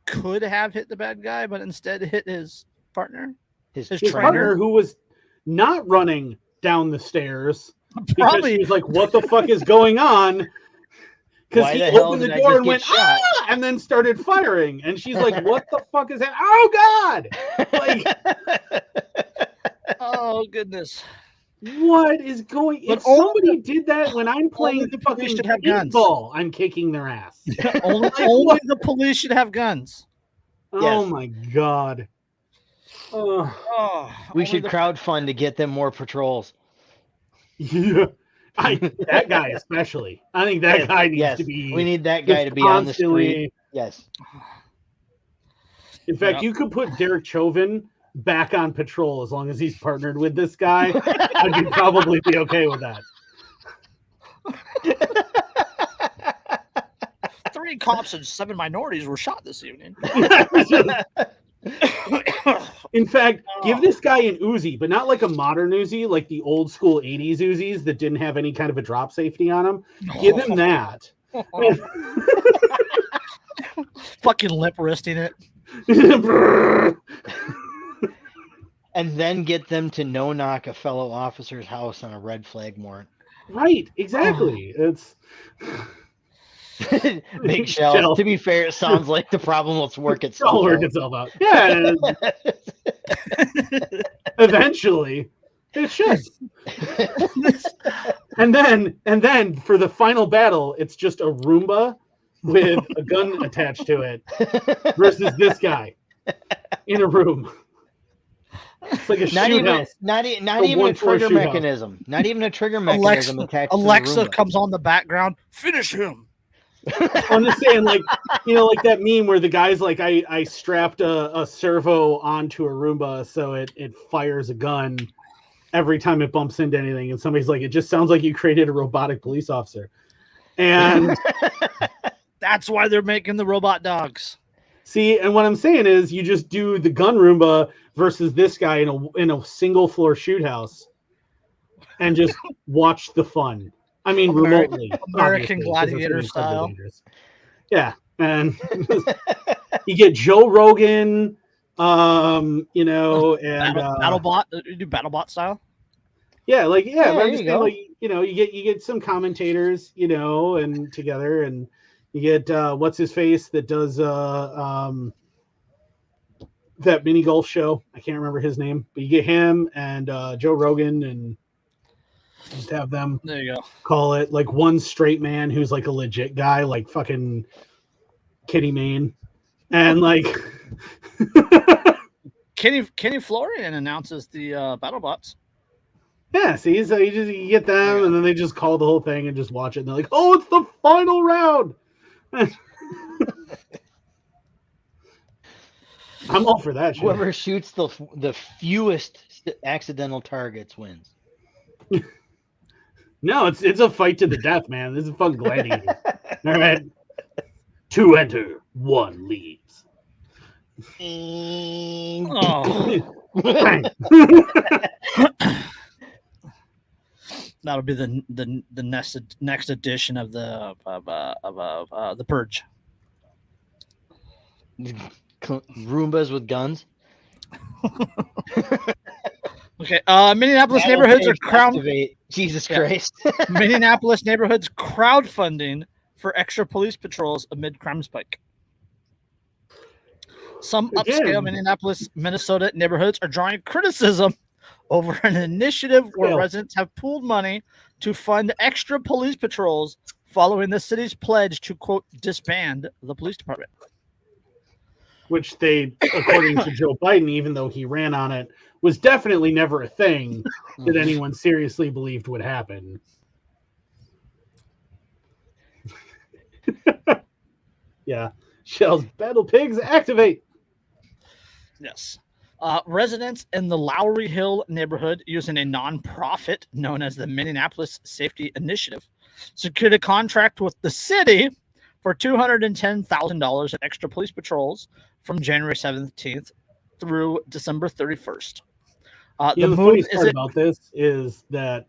could have hit the bad guy, but instead hit his partner, his partner, who was not running down the stairs. Probably, he's like, "What the fuck is going on?" Because he opened the door and went, ah! And then started firing. And she's like, what the fuck is that? Oh, God! Like, oh, goodness. What is going on? If somebody did that when I'm playing the fucking paintball, I'm kicking their ass. only the police should have guns. Oh, my God. We should crowdfund to get them more patrols. Yeah. That guy especially. I think that guy needs to be. We need that guy to be on the street. Yes. In fact, you could put Derek Chauvin back on patrol as long as he's partnered with this guy. I'd probably be okay with that. 3 cops and 7 minorities were shot this evening. In fact, give this guy an Uzi, but not like a modern Uzi, like the old school 80s Uzis that didn't have any kind of a drop safety on them. Give him that. Fucking lip wristing it. And then get them to no-knock a fellow officer's house on a red flag warrant. Right, exactly. It's big shell. To be fair, it sounds like the problem will work itself out. Yeah. Eventually, it should. and then for the final battle, it's just a Roomba with a gun attached to it versus this guy in a room. It's like a shootout. Not even a trigger mechanism. Not even a trigger mechanism attached Alexa to the Roomba. comes on the background. Finish him. I'm just saying, like, like that meme where the guy's like, I strapped a servo onto a Roomba so it fires a gun every time it bumps into anything, and somebody's like, it just sounds like you created a robotic police officer. And that's why they're making the robot dogs. See, and what I'm saying is, you just do the gun Roomba versus this guy in a single floor shoot house, and just watch the fun. I mean, remotely, American Gladiator style. Yeah, and you get Joe Rogan, and BattleBot. You do BattleBot style. Yeah, but I'm just saying, like, you get some commentators, and together, and you get what's his face that does that mini golf show. I can't remember his name, but you get him and Joe Rogan, and just have them. There you go. Call it like one straight man who's like a legit guy, like fucking Kitty Main, and like Kenny Florian announces the BattleBots. Yeah, see, so you get them, and then they just call the whole thing and just watch it, and they're like, "Oh, it's the final round." I'm all for that shit. Whoever shoots the fewest accidental targets wins. No, it's a fight to the death, man. This is fun gladiator. All right, 2 enter, 1 leaves. That'll be the next edition of the Purge. Roombas with guns. Okay, Minneapolis neighborhoods are Jesus Christ. Minneapolis neighborhoods crowdfunding for extra police patrols amid crime spike. Some upscale Minneapolis, Minnesota neighborhoods are drawing criticism over an initiative where residents have pooled money to fund extra police patrols following the city's pledge to, quote, disband the police department. Which they, according to Joe Biden, even though he ran on it, was definitely never a thing that anyone seriously believed would happen. Yeah. Shell's battle pigs activate. Yes. Residents in the Lowry Hill neighborhood using a nonprofit known as the Minneapolis Safety Initiative secured a contract with the city for $210,000 in extra police patrols from January 17th through December 31st. The funniest part about this is that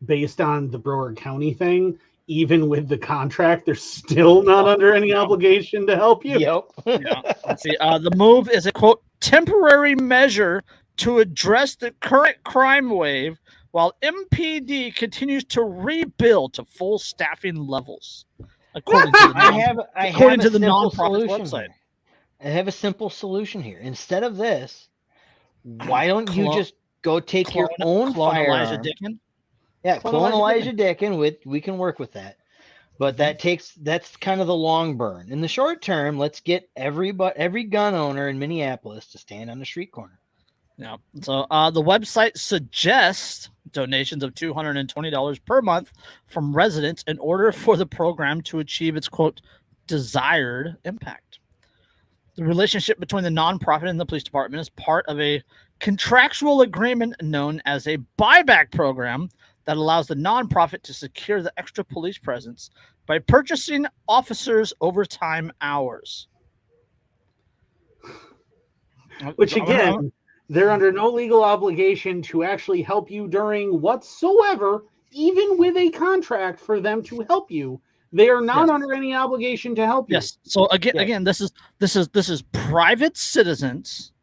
based on the Broward County thing, even with the contract, they're still not under any obligation to help you. Yep. Yeah. Let's see. The move is a, quote, temporary measure to address the current crime wave while MPD continues to rebuild to full staffing levels. According to the nonprofit website. I have a simple solution here. Instead of this, why don't you just go take your own firearm? Elisjsha Dicken? Yeah, clone Elisjsha Dicken. We can work with that. But that's kind of the long burn. In the short term, let's get every gun owner in Minneapolis to stand on the street corner. Yeah. So the website suggests donations of $220 per month from residents in order for the program to achieve its, quote, desired impact. The relationship between the nonprofit and the police department is part of a contractual agreement known as a buyback program that allows the nonprofit to secure the extra police presence by purchasing officers' overtime hours. Which, again, they're under no legal obligation to actually help you during whatsoever, even with a contract for them to help you. They are not under any obligation to help you. Yes. So again, this is private citizens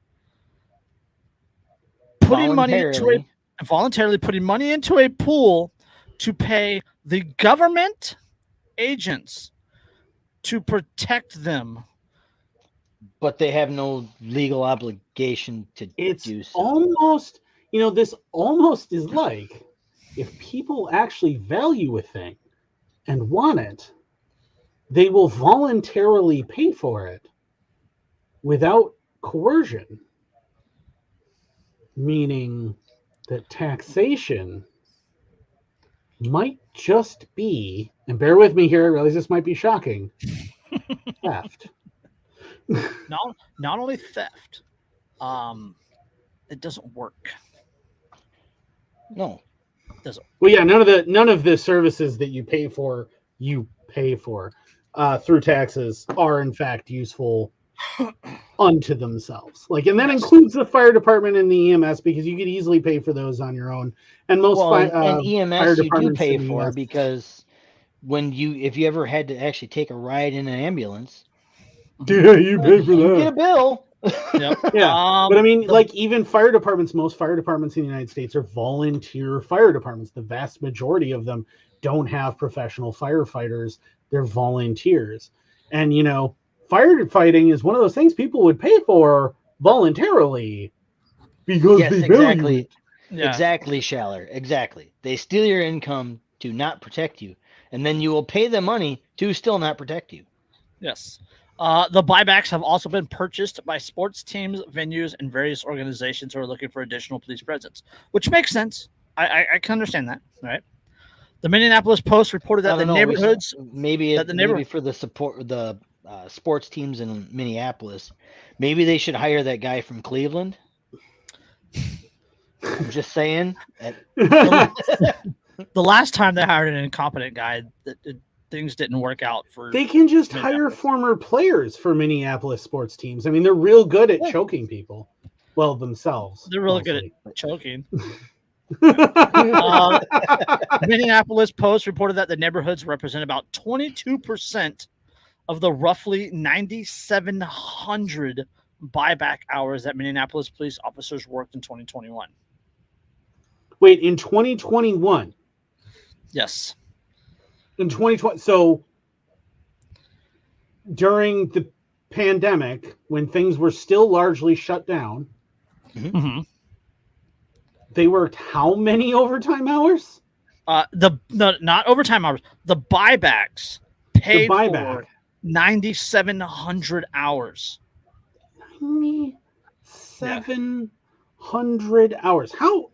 putting money into voluntarily putting money into a pool to pay the government agents to protect them. But they have no legal obligation to do so. Almost, this almost is like if people actually value a thing and want it, they will voluntarily pay for it without coercion, meaning that taxation might just be, and bear with me here, I realize this might be shocking, theft. Not only theft, it doesn't work. No. It doesn't. Well, yeah, none of the services that you pay for through taxes are in fact useful unto themselves. And that includes the fire department and the EMS, because you could easily pay for those on your own. And most and EMS fire you do departments pay in the for US, because if you ever had to actually take a ride in an ambulance, yeah, you pay for you that. get a bill. Yep. Yeah, but I mean, even fire departments, most fire departments in the United States are volunteer fire departments. The vast majority of them don't have professional firefighters. They're volunteers. And, firefighting is one of those things people would pay for voluntarily because they value it. Yeah. Exactly, Schaller. Exactly. They steal your income to not protect you, and then you will pay them money to still not protect you. Yes. The buybacks have also been purchased by sports teams, venues, and various organizations who are looking for additional police presence, which makes sense. I can understand that, right? The Minneapolis Post reported that neighborhoods maybe for the support the sports teams in Minneapolis, maybe they should hire that guy from Cleveland. I'm just saying. The last time they hired an incompetent guy, things didn't work out for. They can just hire former players for Minneapolis sports teams. I mean, they're real good at choking people. Well, themselves. They're really good at choking. Minneapolis Post reported that the neighborhoods represent about 22% of the roughly 9,700 buyback hours that Minneapolis police officers worked in 2021. Wait, in 2021? Yes. In 2020, so during the pandemic, when things were still largely shut down, they worked how many overtime hours? Not overtime hours. The buybacks paid for 9,700 hours. 9,700 hours. How?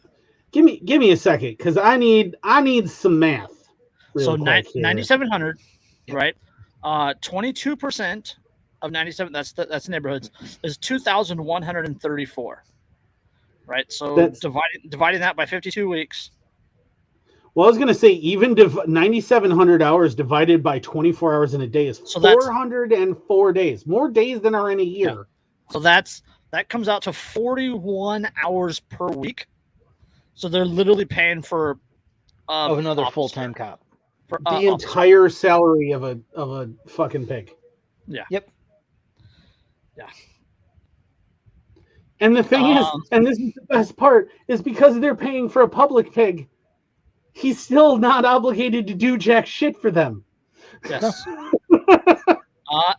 Give me a second, because I need some math. So 9,700, right? 22% of 97. That's neighborhoods is 2,134. Right. So dividing that by 52 weeks. Well, I was going to say even 9,700 hours divided by 24 hours in a day is 404 days. More days than are in a year. Yeah. So that comes out to 41 hours per week. So they're literally paying for another full-time cop. For the entire salary of a fucking pig. Yeah. Yep. Yeah. And the thing is, and this is the best part, is because they're paying for a public pig, he's still not obligated to do jack shit for them. Yes.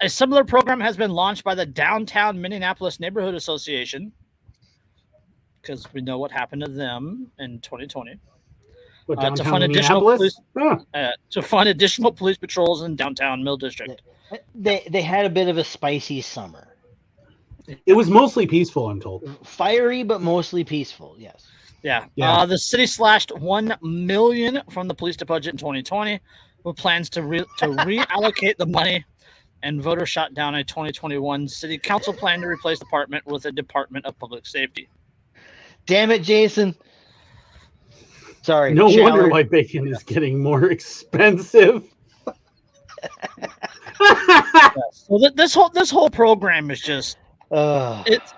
A similar program has been launched by the Downtown Minneapolis Neighborhood Association, because we know what happened to them in 2020. To fund additional police patrols in downtown Mill District. They had a bit of a spicy summer. It was mostly peaceful, I'm told. Fiery, but mostly peaceful. Yes. Yeah. The city slashed $1 million from the police budget in 2020, with plans to reallocate the money, and voters shot down a 2021 city council plan to replace the department with a Department of Public Safety. Damn it, Jason. Sorry. No wonder why bacon is getting more expensive. So this whole program is just it's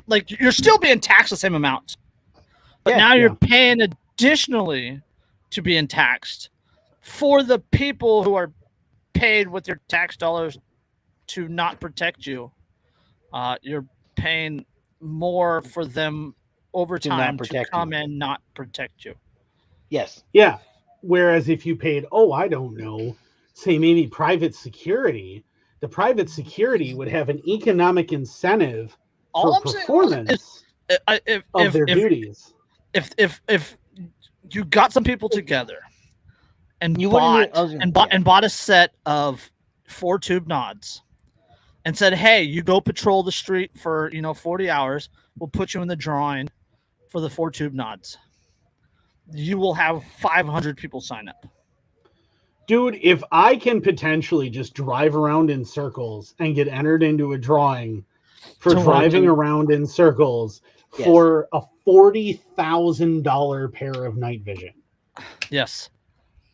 like you're still being taxed the same amount, but now you're paying additionally to being taxed for the people who are paid with your tax dollars to not protect you. You're paying more for them overtime to come and not protect you. Yes. Yeah. Whereas if you paid, I don't know, say maybe private security, the private security would have an economic incentive for performance of their duties. If you got some people together and bought a set of 4 tube nods and said, hey, you go patrol the street for 40 hours, we'll put you in the drawing for the 4 tube nods, you will have 500 people sign up. Dude, if I can potentially just drive around in circles and get entered into a drawing for driving around in circles for a $40,000 pair of night vision. Yes.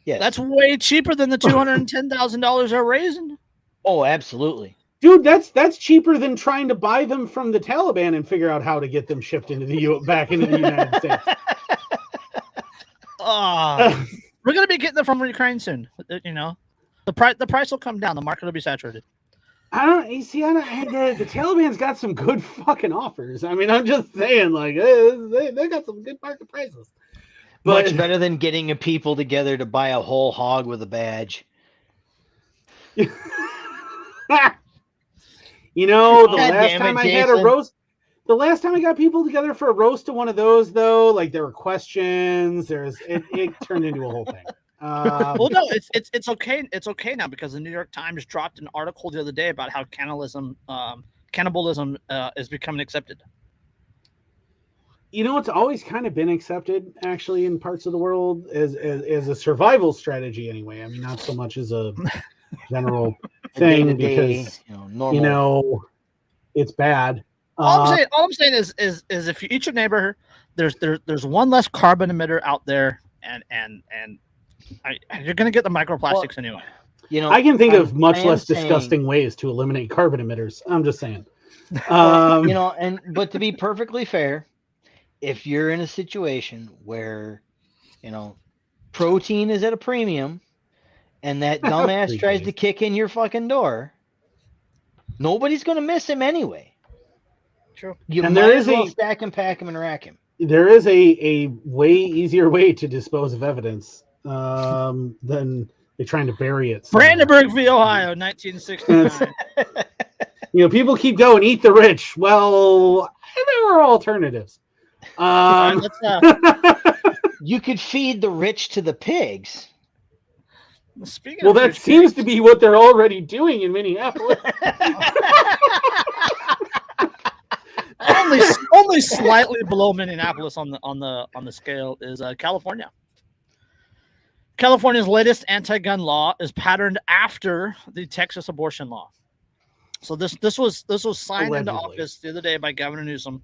That's way cheaper than the $210,000 they're raising. Oh, absolutely. Dude, that's cheaper than trying to buy them from the Taliban and figure out how to get them shipped into back into the United States. We're gonna be getting them from Ukraine soon. The price will come down. The market will be saturated. The Taliban's got some good fucking offers. I mean, I'm just saying, like, they got some good market prices. But much better than getting people together to buy a whole hog with a badge. The last time I got people together for a roast of one of those, though, like there were questions. It turned into a whole thing. Well, no, it's okay. It's okay now because the New York Times dropped an article the other day about how cannibalism is becoming accepted. It's always kind of been accepted, actually, in parts of the world as a survival strategy. Anyway, I mean, not so much as a general thing because it's bad. All I'm saying is if you eat your neighbor, there's one less carbon emitter out there, and you're gonna get the microplastics anyway. I can think of much less disgusting ways to eliminate carbon emitters. I'm just saying. But to be perfectly fair, if you're in a situation where protein is at a premium, and that dumbass tries to kick in your fucking door, nobody's gonna miss him anyway. True. You might as well stack him, pack him, and rack him. There is a way easier way to dispose of evidence than they're trying to bury it somewhere. Brandenburg v. Ohio, 1969. People keep going, eat the rich. Well, there are alternatives. You could feed the rich to the pigs. That seems to be what they're already doing in Minneapolis. only slightly below Minneapolis on the scale is California. California's latest anti-gun law is patterned after the Texas abortion law. So this was signed into office the other day by Governor Newsom.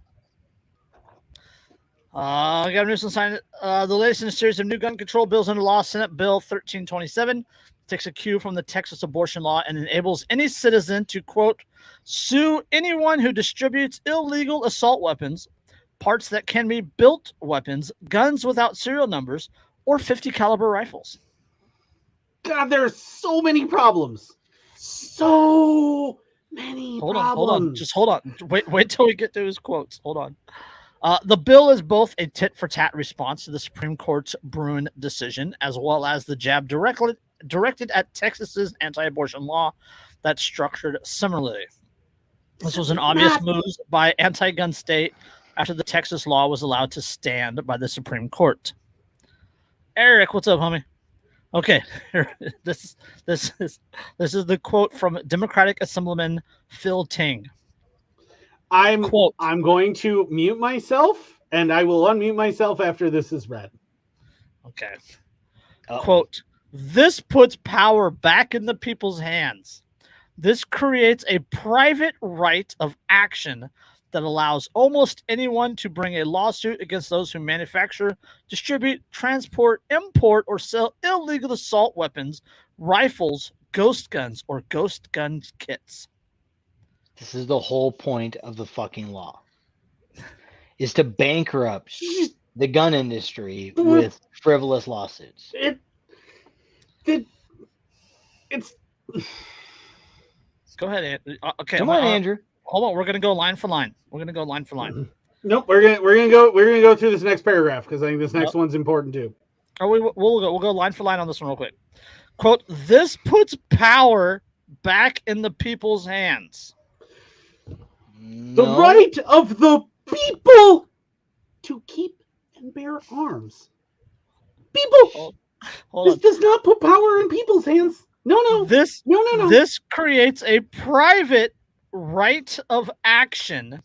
Governor Newsom signed the latest in a series of new gun control bills into law. Senate Bill 1327 takes a cue from the Texas abortion law and enables any citizen to, quote, sue anyone who distributes illegal assault weapons, parts that can be built weapons, guns without serial numbers, or 50 caliber rifles. God, there are so many problems. So many problems. Hold on. Just hold on. Wait till we get to his quotes. Hold on. The bill is both a tit-for-tat response to the Supreme Court's Bruin decision, as well as the jab directed at Texas's anti-abortion law that's structured similarly. This was an obvious move by anti-gun state after the Texas law was allowed to stand by the Supreme Court. Eric, what's up, homie? Okay, this is the quote from Democratic Assemblyman Phil Ting. I'm going to mute myself, and I will unmute myself after this is read. Okay. Quote, this puts power back in the people's hands. This creates a private right of action that allows almost anyone to bring a lawsuit against those who manufacture, distribute, transport, import, or sell illegal assault weapons, rifles, ghost guns, or ghost gun kits. This is the whole point of the fucking law, is to bankrupt the gun industry with frivolous lawsuits. It's. Go ahead, okay. Come on, Andrew. Hold on, we're gonna go line for line. Nope, we're gonna go through this next paragraph because I think this next one's important too. We'll go line for line on this one real quick. Quote, this puts power back in the people's hands. The right of the people to keep and bear arms. People! This does not put power in people's hands. No. This creates a private right of action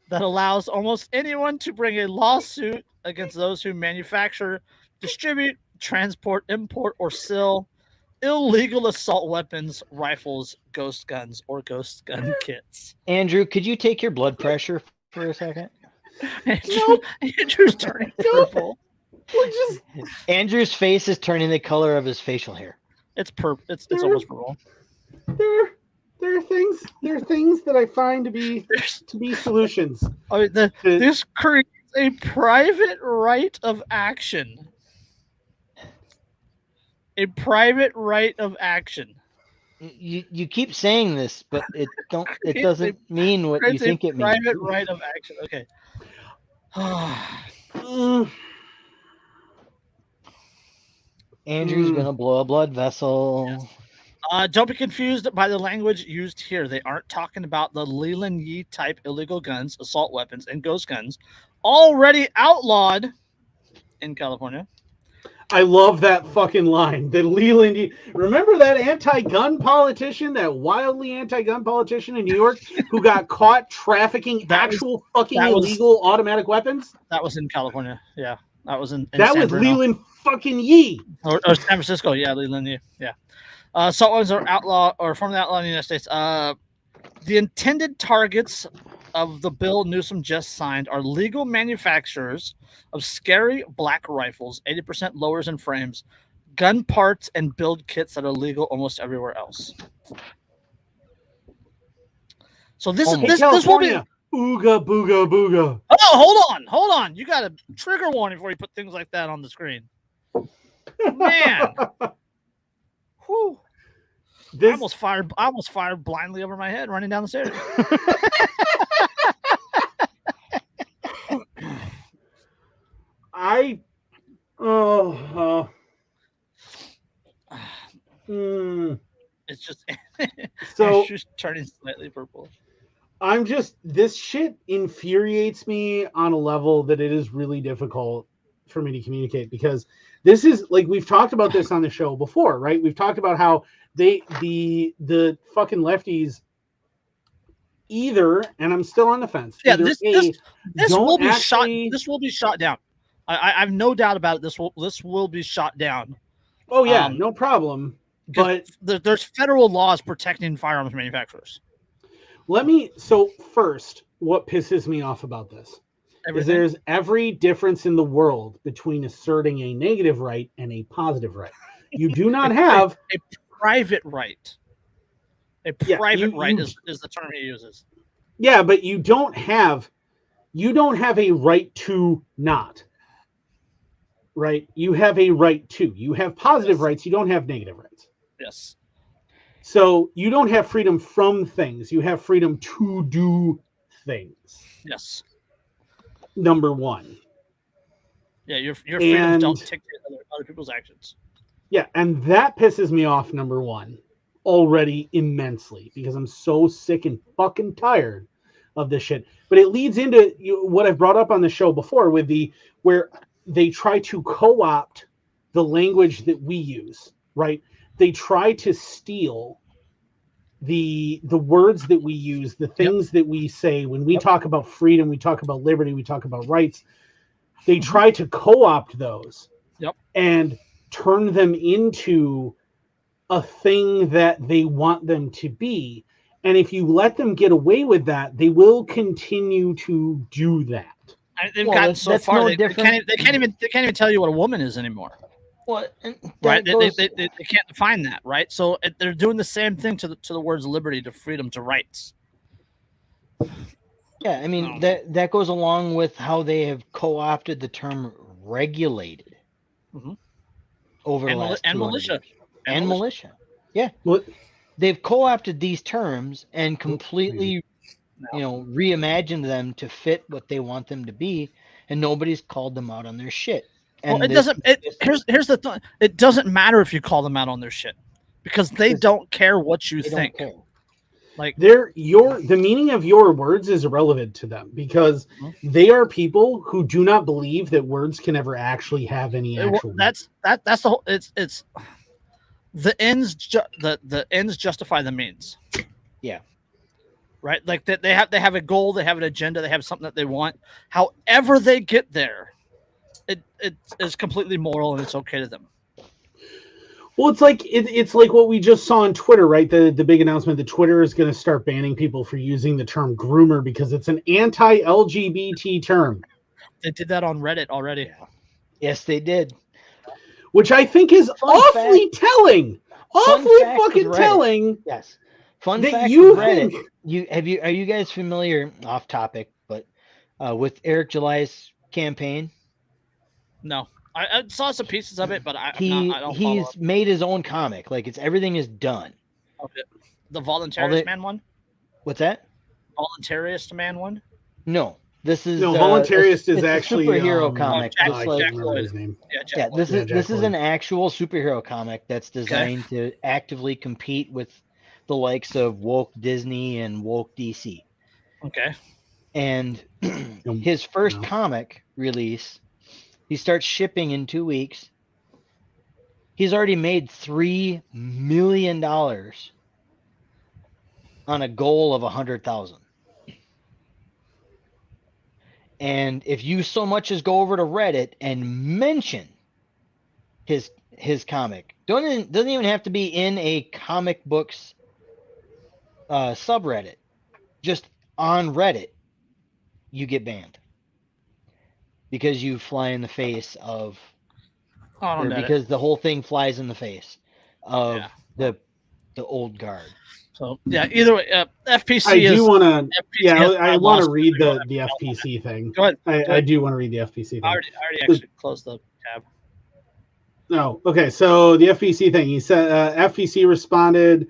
that allows almost anyone to bring a lawsuit against those who manufacture, distribute, transport, import, or sell illegal assault weapons, rifles, ghost guns, or ghost gun kits. Andrew, could you take your blood pressure for a second? Andrew's turning purple. Andrew's face is turning the color of his facial hair. It's almost purple. There are things that I find to be solutions. This creates a private right of action. A private right of action. You keep saying this, but it doesn't mean what you think it means. Private right of action. Okay. Andrew's gonna blow a blood vessel. Yes. Don't be confused by the language used here. They aren't talking about the Leland Yee type illegal guns, assault weapons, and ghost guns already outlawed in California. I love that fucking line. The Leland Yee. Remember that anti-gun politician, that wildly anti-gun politician in New York who got caught trafficking illegal automatic weapons? That was in California. Yeah. That was in that San was Bruno. Leland fucking Yee. Or San Francisco. Yeah, Leland Yee. Yeah. Assault weapons are outlawed or formerly outlawed in the United States. The intended targets of the bill Newsom just signed are legal manufacturers of scary black rifles, 80% lowers and frames, gun parts, and build kits that are legal almost everywhere else. So this will be ooga booga booga. Oh, hold on. You got a trigger warning before you put things like that on the screen. Man. Whew. I almost fired blindly over my head running down the stairs. It's just so just turning slightly purple. This shit infuriates me on a level that it is really difficult for me to communicate, because this is like, we've talked about this on the show before, right? We've talked about how the fucking lefties either, and I'm still on the fence. Yeah, this will be shot. This will be shot down. I have no doubt about it. This will be shot down. Oh yeah, no problem. But there's federal laws protecting firearms manufacturers. So first, what pisses me off about this is there's every difference in the world between asserting a negative right and a positive right. You do not have a private right. A private right is the term he uses. Yeah, but you don't have a right to not. Right? You have a right to. You have positive rights, you don't have negative rights. Yes. So you don't have freedom from things. You have freedom to do things. Yes. Number one. Yeah, your freedoms don't dictate other people's actions. Yeah, and that pisses me off, number one, already immensely, because I'm so sick and fucking tired of this shit. But it leads into what I've brought up on the show before with where they try to co-opt the language that we use, right? They try to steal the words that we use, the things that we say when we talk about freedom, we talk about liberty, we talk about rights. They try to co-opt those and turn them into a thing that they want them to be. And if you let them get away with that, they will continue to do that. They've gotten so far they can't even tell you what a woman is anymore. Well, right? They can't define that, right? So they're doing the same thing to the words liberty, to freedom, to rights. Yeah, I mean that goes along with how they have co-opted the term regulated over the last 200 years. And militia. Yeah. They've co-opted these terms and completely reimagined them to fit what they want them to be, and nobody's called them out on their shit. And it doesn't. Here's the thing. It doesn't matter if you call them out on their shit, because they don't care what you think. Like the meaning of your words is irrelevant to them, because they are people who do not believe that words can ever actually have any actual. That's the whole. It's the ends. The ends justify the means. Yeah. Right. Like they have a goal. They have an agenda. They have something that they want. However they get there, it is completely moral and it's okay to them. Well, it's like what we just saw on Twitter, right? The big announcement that Twitter is going to start banning people for using the term groomer because it's an anti-LGBT term. They did that on Reddit already. Yes, they did. Which I think is awfully telling. Awfully fucking telling. Yes. Fun fact Reddit. Are you guys familiar, off topic, but with Eric July's campaign? No. I saw some pieces of it, but he's made his own comic. Like everything is done. Okay. The Voluntarist Man one? What's that? Voluntarist Man one? No. This is Voluntarist is actually a superhero comic. This is an actual superhero comic that's designed to actively compete with the likes of woke Disney and woke DC. Okay. And his first comic release, he starts shipping in 2 weeks. He's already made $3 million on a goal of 100,000. And if you so much as go over to Reddit and mention his comic, doesn't even have to be in a comic books subreddit, just on Reddit, you get banned. Because you fly in the face of, because the whole thing flies in the face of the old guard. So either way, FPC. I want to read the FPC thing. Go ahead. I do want to read the FPC thing. I already actually closed the tab. No, okay. So the FPC thing. He said FPC responded.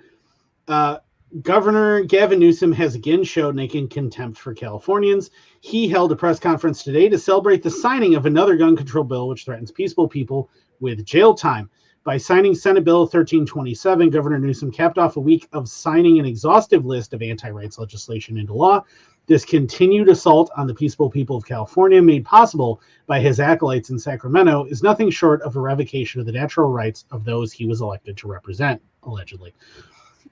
Governor Gavin Newsom has again showed naked contempt for Californians. He held a press conference today to celebrate the signing of another gun control bill, which threatens peaceful people with jail time. By signing Senate Bill 1327, Governor Newsom capped off a week of signing an exhaustive list of anti-rights legislation into law. This continued assault on the peaceful people of California, made possible by his acolytes in Sacramento, is nothing short of a revocation of the natural rights of those he was elected to represent, allegedly.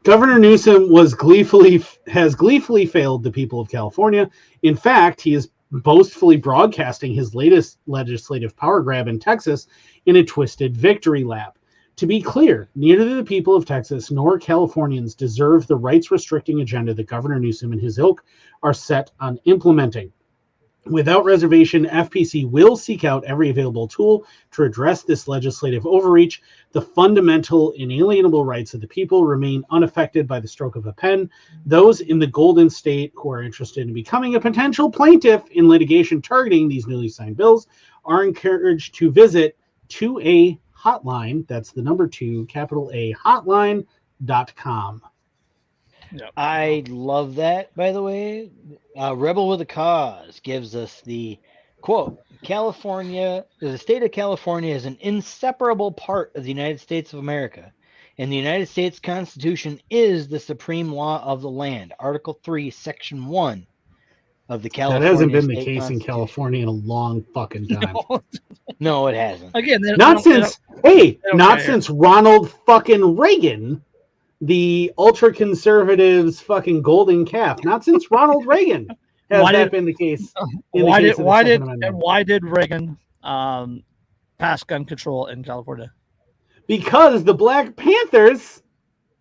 Governor Newsom has gleefully failed the people of California. In fact, he is boastfully broadcasting his latest legislative power grab in Texas in a twisted victory lap. To be clear, neither the people of Texas nor Californians deserve the rights-restricting agenda that Governor Newsom and his ilk are set on implementing. Without reservation, FPC will seek out every available tool to address this legislative overreach. The fundamental, inalienable rights of the people remain unaffected by the stroke of a pen. Those in the Golden State who are interested in becoming a potential plaintiff in litigation targeting these newly signed bills are encouraged to visit 2A Hotline. That's the number 2, capital A, hotline.com. Yep. I love that, by the way. Rebel with a Cause gives us the quote, the state of California is an inseparable part of the United States of America, and the United States Constitution is the supreme law of the land. Article 3, Section 1 of the California That hasn't been State the case in California in a long fucking time. No, it hasn't. Again, not since Ronald fucking Reagan, the ultra-conservatives fucking golden calf. Not since Ronald Reagan has that been the case. Why did Reagan pass gun control in California? Because the Black Panthers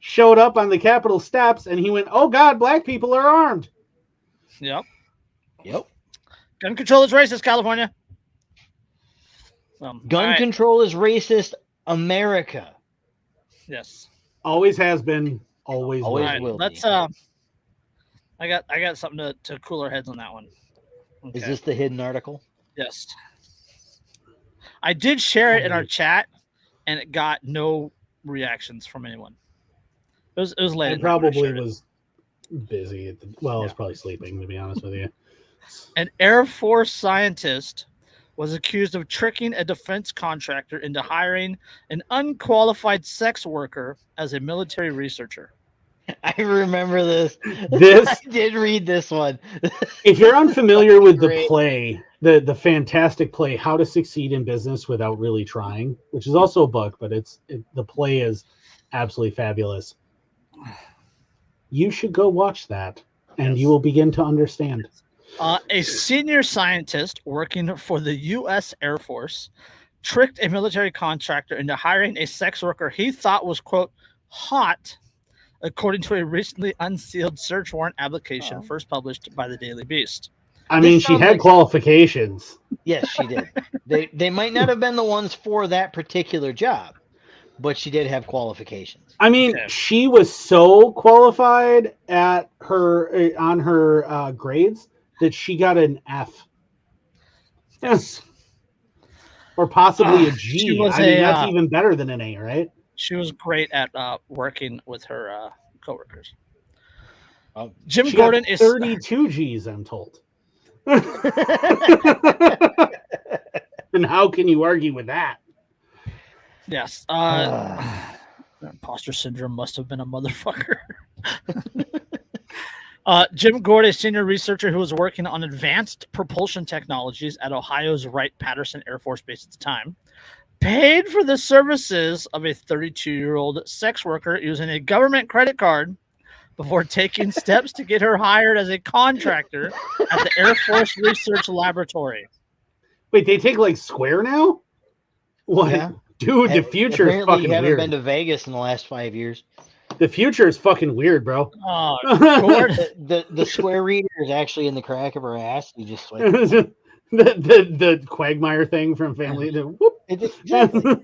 showed up on the Capitol steps and he went, "Oh God, black people are armed." Yep. Yep. Gun control is racist, California. Gun control is racist, America. Yes. Always has been. Always will. Let's. I got something to cool our heads on that one. Okay. Is this the hidden article? Yes. I did share it in our chat, and it got no reactions from anyone. It was late. I probably was busy. I was probably sleeping, to be honest with you. An Air Force scientist was accused of tricking a defense contractor into hiring an unqualified sex worker as a military researcher. I remember this. This I did read this one. If you're unfamiliar with the Great. play, the fantastic play, How to Succeed in Business Without Really Trying, which is also a book, but the play is absolutely fabulous. You should go watch that, and you will begin to understand. A senior scientist working for the U.S. Air Force tricked a military contractor into hiring a sex worker he thought was, quote, hot, according to a recently unsealed search warrant application first published by the Daily Beast. I mean, she had qualifications. Yes, she did. They might not have been the ones for that particular job, but she did have qualifications. I mean, she was so qualified at on her grades that she got an F. Yes. Or possibly a G. That's even better than an A, right? She was great at working with her coworkers. Jim she Gordon got 32 G's, I'm told. And how can you argue with that? Yes. Imposter syndrome must have been a motherfucker. Jim Gordon, a senior researcher who was working on advanced propulsion technologies at Ohio's Wright-Patterson Air Force Base at the time, paid for the services of a 32-year-old sex worker using a government credit card before taking steps to get her hired as a contractor at the Air Force Research Laboratory. Wait, they take like Square now? What? Yeah. Dude, the future is fucking weird. You haven't been to Vegas in the last 5 years. The future is fucking weird, bro. Oh, the Square reader is actually in the crack of her ass. You just like the Quagmire thing from Family. Exactly.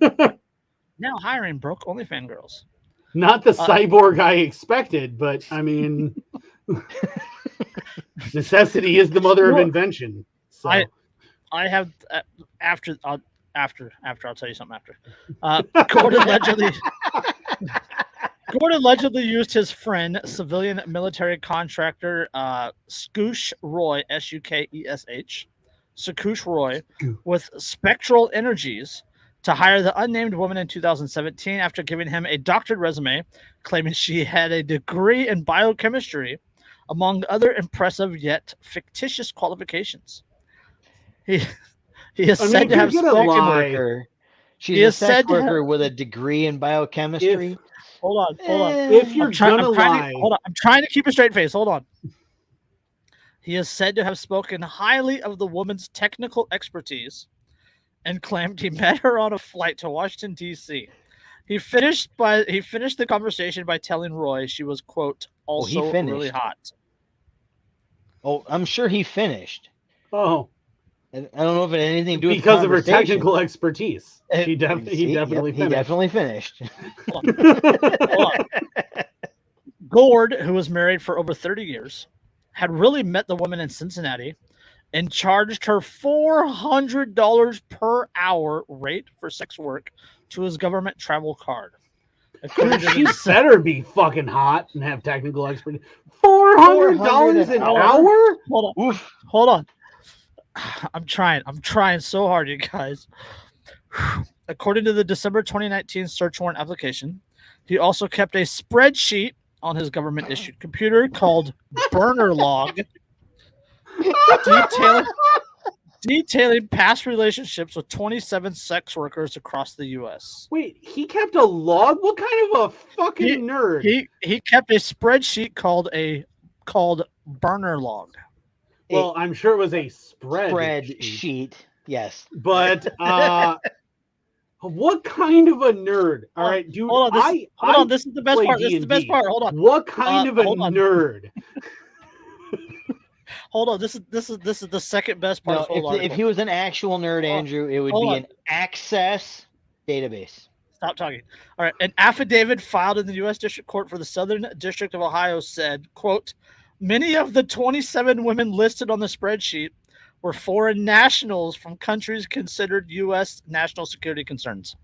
Now hiring broke OnlyFans girls. Not the cyborg I expected, but I mean, necessity is the mother of invention. So. I have after I'll tell you something after. Gordon allegedly used his friend, civilian military contractor Skoosh Roy, Sukesh, Skoosh Roy, with Spectral Energies to hire the unnamed woman in 2017 after giving him a doctored resume claiming she had a degree in biochemistry, among other impressive yet fictitious qualifications. He is said to have spoken with her. She's a sex worker with a degree in biochemistry. Hold on. If you're gonna lie, hold on. I'm trying to keep a straight face. Hold on. He is said to have spoken highly of the woman's technical expertise and claimed he met her on a flight to Washington, D.C. He finished the conversation by telling Roy she was, quote, also really hot. Oh, I'm sure he finished. Oh. I don't know if it had anything to do with because of her technical expertise. He definitely finished. He definitely finished. Hold on. Gord, who was married for over 30 years, had really met the woman in Cincinnati and charged her $400 per hour rate for sex work to his government travel card. She better be fucking hot and have technical expertise. $400 an hour? Hold on. I'm trying so hard, you guys. According to the December 2019 search warrant application, he also kept a spreadsheet on his government-issued computer called Burner Log, detailing past relationships with 27 sex workers across the U.S. Wait, he kept a log? What kind of a fucking nerd? He kept a spreadsheet called Burner Log. Well, I'm sure it was a spreadsheet. Yes. But what kind of a nerd? All right, dude. Hold on. This is the best part. This is the best part. Hold on. What kind of a nerd? Hold on. This is the second best part. No, if he was an actual nerd, Andrew, it would be an Access database. Stop talking. All right. An affidavit filed in the U.S. District Court for the Southern District of Ohio said, quote, many of the 27 women listed on the spreadsheet were foreign nationals from countries considered U.S. national security concerns.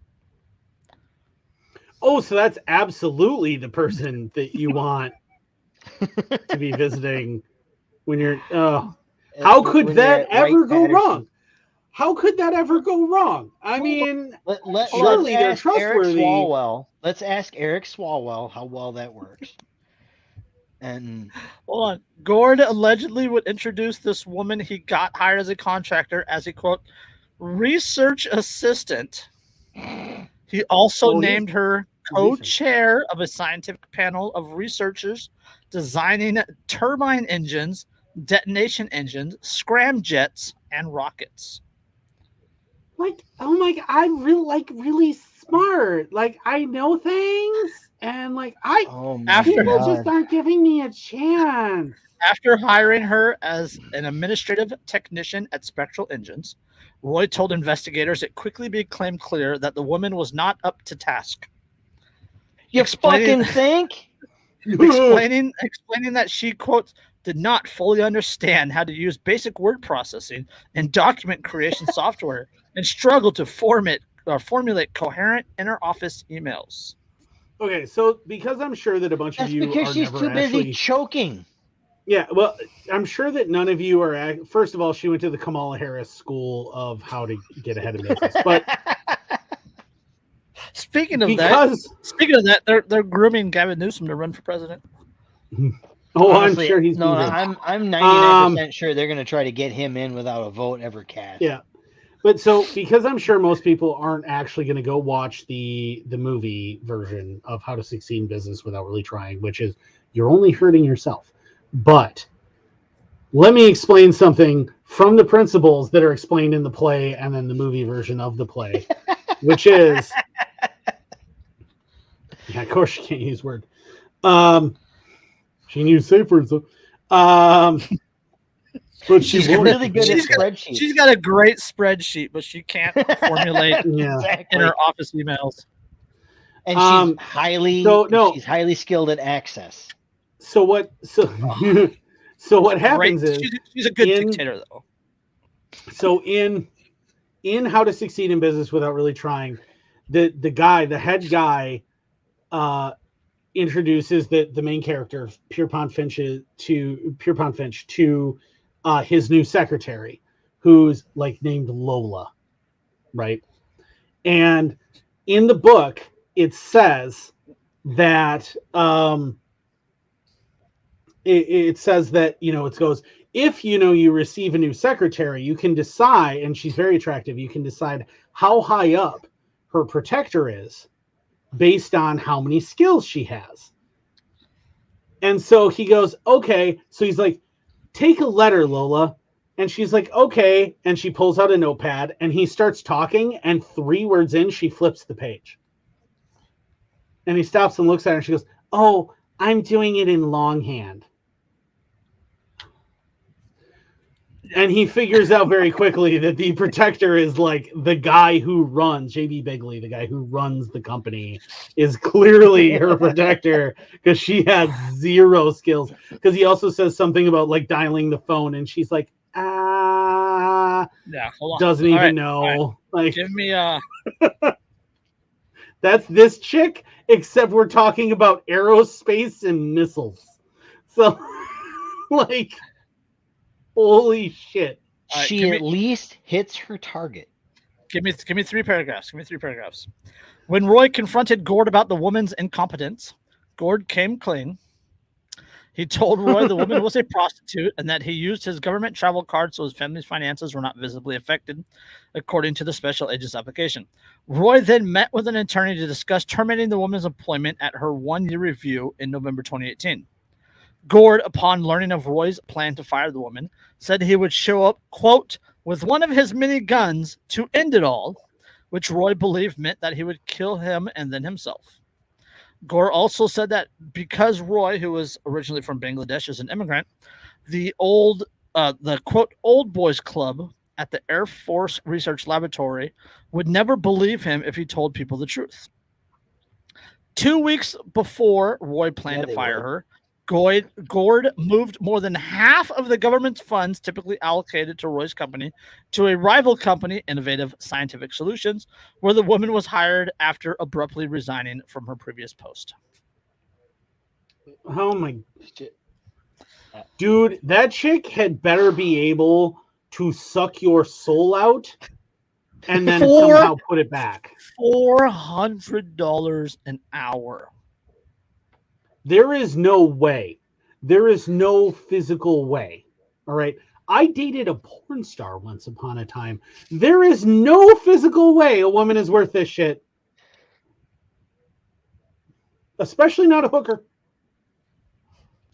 Oh, so that's absolutely the person that you want to be visiting when you're... how could that ever go wrong? how could that ever go wrong? I mean, surely they're trustworthy. Let's ask Eric Swalwell how well that works. And hold on, Gord allegedly would introduce this woman he got hired as a contractor as a quote research assistant. He also named her co-chair of a scientific panel of researchers designing turbine engines, detonation engines, scramjets, and rockets. Like, oh my God, I'm really smart. Like, I know things, and like people just aren't giving me a chance. After hiring her as an administrative technician at Spectral Engines, Roy told investigators it quickly became clear that the woman was not up to task. You fucking think? explaining that she, quote, did not fully understand how to use basic word processing and document creation software and struggled to formulate coherent inter-office emails. Okay, so because I'm sure that a bunch of you are because she's too busy choking. Yeah, well, I'm sure that none of you are. First of all, she went to the Kamala Harris School of how to get ahead of business. But speaking of that, they're grooming Gavin Newsom to run for president. Oh, honestly, I'm sure he's. No, I'm 99% sure they're going to try to get him in without a vote ever cast. Yeah, but so because I'm sure most people aren't actually going to go watch the movie version of How to Succeed in Business Without Really Trying, which is you're only hurting yourself. But let me explain something from the principles that are explained in the play and then the movie version of the play, which is, yeah, of course she can't use word. She can use safe words. But she's really good at spreadsheets. She's got a great spreadsheet, but she can't formulate in her office emails. And she's she's highly skilled at Access. So what happens is she's a good dictator though. So in How to Succeed in Business Without Really Trying, the head guy introduces the main character, Pierpont Finch, to his new secretary, who's like named Lola, right? And in the book, it says that it says that, it goes, if, you receive a new secretary, you can decide, and she's very attractive, you can decide how high up her protector is based on how many skills she has. And so he goes, okay. So he's like, take a letter, Lola. And she's like, okay. And she pulls out a notepad and he starts talking, and 3 words in, she flips the page. And he stops and looks at her and she goes, oh, I'm doing it in longhand. And he figures out very quickly that the protector is like the guy who runs, JB Bigley, the guy who runs the company, is clearly her protector because she has 0 skills. Because he also says something about like dialing the phone, and she's like, hold on. Doesn't even know. Like, give me that's this chick, except we're talking about aerospace and missiles. So, like, holy shit. She at least hits her target. Give me 3 paragraphs. When Roy confronted Gord about the woman's incompetence, Gord came clean. He told Roy the woman was a prostitute and that he used his government travel card so his family's finances were not visibly affected, according to the special agent's application. Roy then met with an attorney to discuss terminating the woman's employment at her 1-year review in November 2018. Gord, upon learning of Roy's plan to fire the woman, said he would show up, quote, with one of his many guns to end it all, which Roy believed meant that he would kill him and then himself. Gore also said that because Roy, who was originally from Bangladesh, is an immigrant, the quote old boys club at the Air Force Research Laboratory would never believe him if he told people the truth. 2 weeks before Roy planned to fire her, Gord moved more than half of the government's funds typically allocated to Roy's company to a rival company, Innovative Scientific Solutions, where the woman was hired after abruptly resigning from her previous post. Oh my shit. Dude, that chick had better be able to suck your soul out and then somehow put it back. $400 an hour. There is no way. There is no physical way. All right. I dated a porn star once upon a time. There is no physical way a woman is worth this shit. Especially not a hooker.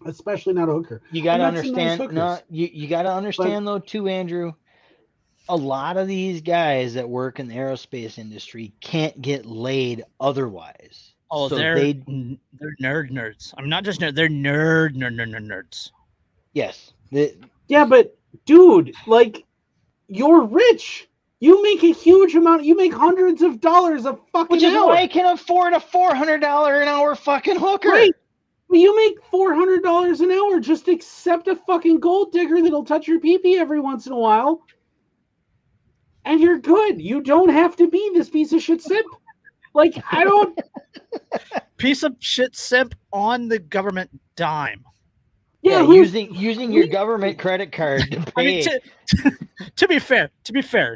Especially not a hooker. You got to understand. No, you got to understand though too, Andrew. A lot of these guys that work in the aerospace industry can't get laid otherwise. Oh, so they're nerds. I'm not just nerd. They're nerds. Yes. Yeah, but dude, like, you're rich. You make a huge amount. You make hundreds of dollars a fucking Which is hour. why I can afford a $400 an hour fucking hooker. Right. You make $400 an hour. Just accept a fucking gold digger that'll touch your pee-pee every once in a while. And you're good. You don't have to be this piece of shit simp. Like, I don't... Piece of shit simp on the government dime. Yeah, using your government credit card to pay. I mean, to be fair,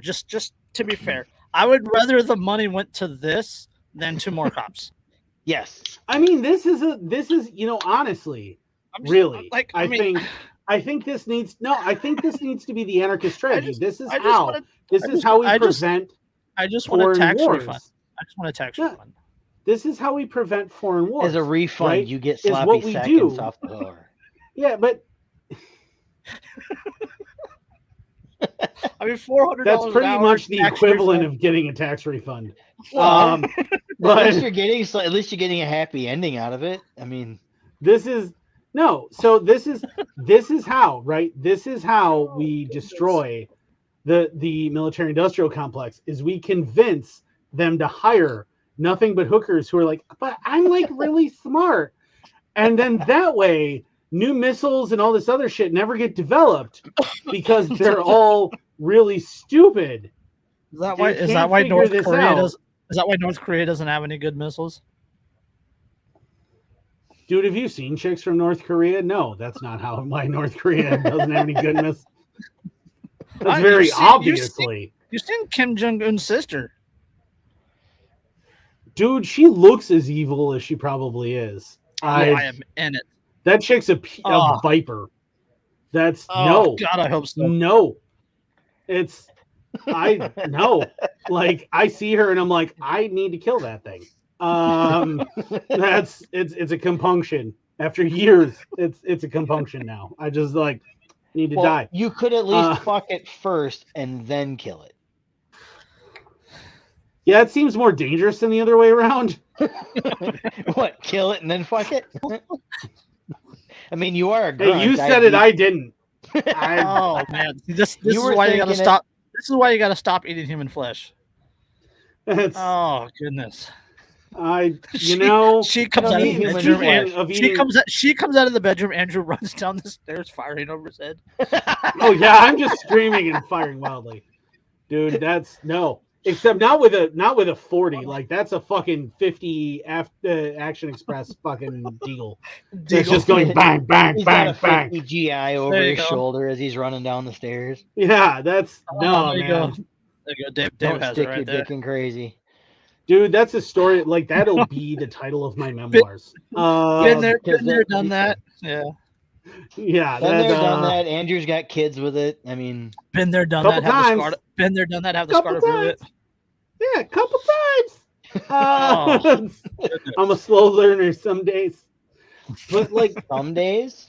just to be fair, I would rather the money went to this than to more cops. Yes. I mean, this is honestly, really, like, I think this needs to be the anarchist strategy. This is how we prevent. I just want a tax refund. I just want a tax refund. This is how we prevent foreign wars. As a refund, right? You get sloppy what we seconds do. Off the door. Yeah, but I mean, $400. That's pretty much the equivalent of getting a tax refund. Well, but at least you're getting a happy ending out of it. I mean, this is how, right? This is how we destroy the military-industrial complex. Is we convince them to hire nothing but hookers who are like, but I'm like really smart, and then that way new missiles and all this other shit never get developed because they're all really stupid. Is that why North Korea doesn't have any good missiles? Dude, have you seen chicks from North Korea? No, that's not why North Korea doesn't have any good missiles. That's very obviously. You've seen Kim Jong-un's sister. Dude, she looks as evil as she probably is. I am in it. That chick's a viper. That's no. God, I hope so. No. It's no. Like, I see her and I'm like, I need to kill that thing. It's a compunction. After years, it's a compunction now. I just need to die. You could at least fuck it first and then kill it. Yeah, it seems more dangerous than the other way around. What? Kill it and then fuck it? I mean, you are a grunt. Hey, you said it. I didn't. Oh man, this is why you gotta stop. This is why you gotta stop eating human flesh. Oh goodness. She comes out of the bedroom. She comes out of the bedroom. Andrew runs down the stairs, firing over his head. Oh yeah, I'm just screaming and firing wildly, dude. That's no. Except not with a 40. Like, that's a fucking 50 Action Express fucking Deagle. It's just going bang, bang, bang, bang. GI over his shoulder as he's running down the stairs. Yeah, that's there man. Go. There you go. Dave Don't has stick it right your there. dick in crazy. Dude, that's a story. Like, that'll be the title of my memoirs. Been there, done that. Yeah. Yeah, been there, done that. Andrew's got kids with it. I mean, been there, done that. Been there, done that. Have the scar to prove it. Yeah, a couple times. I'm a slow learner some days, but some days,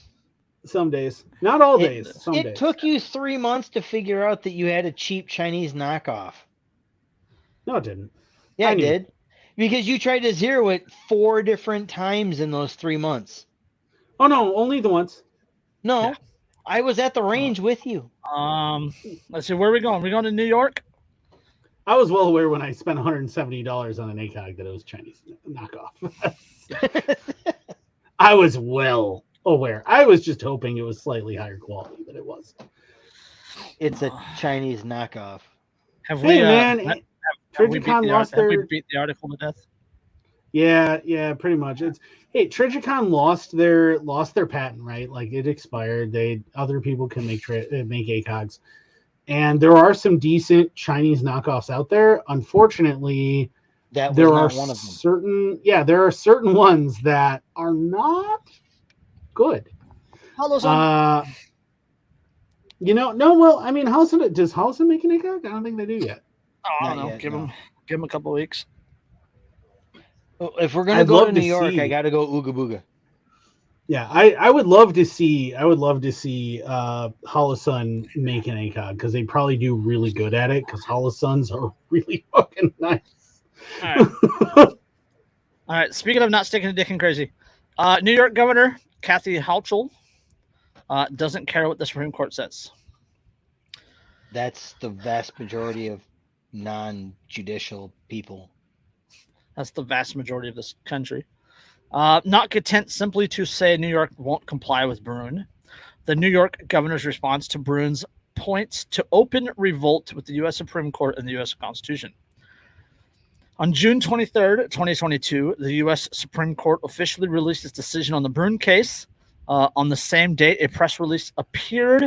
not all days. Some days. It took you 3 months to figure out that you had a cheap Chinese knockoff. No, it didn't. Yeah, it did, because you tried to zero it 4 different times in those 3 months. Oh no, only the once. No, yeah. I was at the range with you. Let's see, where are we going? We going to New York? I was well aware when I spent $170 on an ACOG that it was Chinese knockoff. I was well aware. I was just hoping it was slightly higher quality than it was. It's a Chinese knockoff. Have we, Trigicon lost their... Have we beat the article to death? Yeah, pretty much. Trigicon lost their patent, right? Like, it expired. Other people can make ACOGs. And there are some decent Chinese knockoffs out there. Unfortunately, there are certain ones that are not good. Well, I mean, does Hausen make an ACOG? I don't think they do yet. Oh, I don't know. Give them a couple of weeks. If we're gonna go to New York, I gotta go Ooga Booga. Yeah, I would love to see Holosun make an ACOG because they probably do really good at it because Holosuns are really fucking nice. All right. All right. Speaking of not sticking to dick and crazy, New York Governor Kathy Hochul doesn't care what the Supreme Court says. That's the vast majority of non-judicial people. That's the vast majority of this country. Not content simply to say New York won't comply with Bruen, the New York governor's response to Bruen's points to open revolt with the U.S. Supreme Court and the U.S. Constitution. On June 23rd, 2022, the U.S. Supreme Court officially released its decision on the Bruen case. On the same date, a press release appeared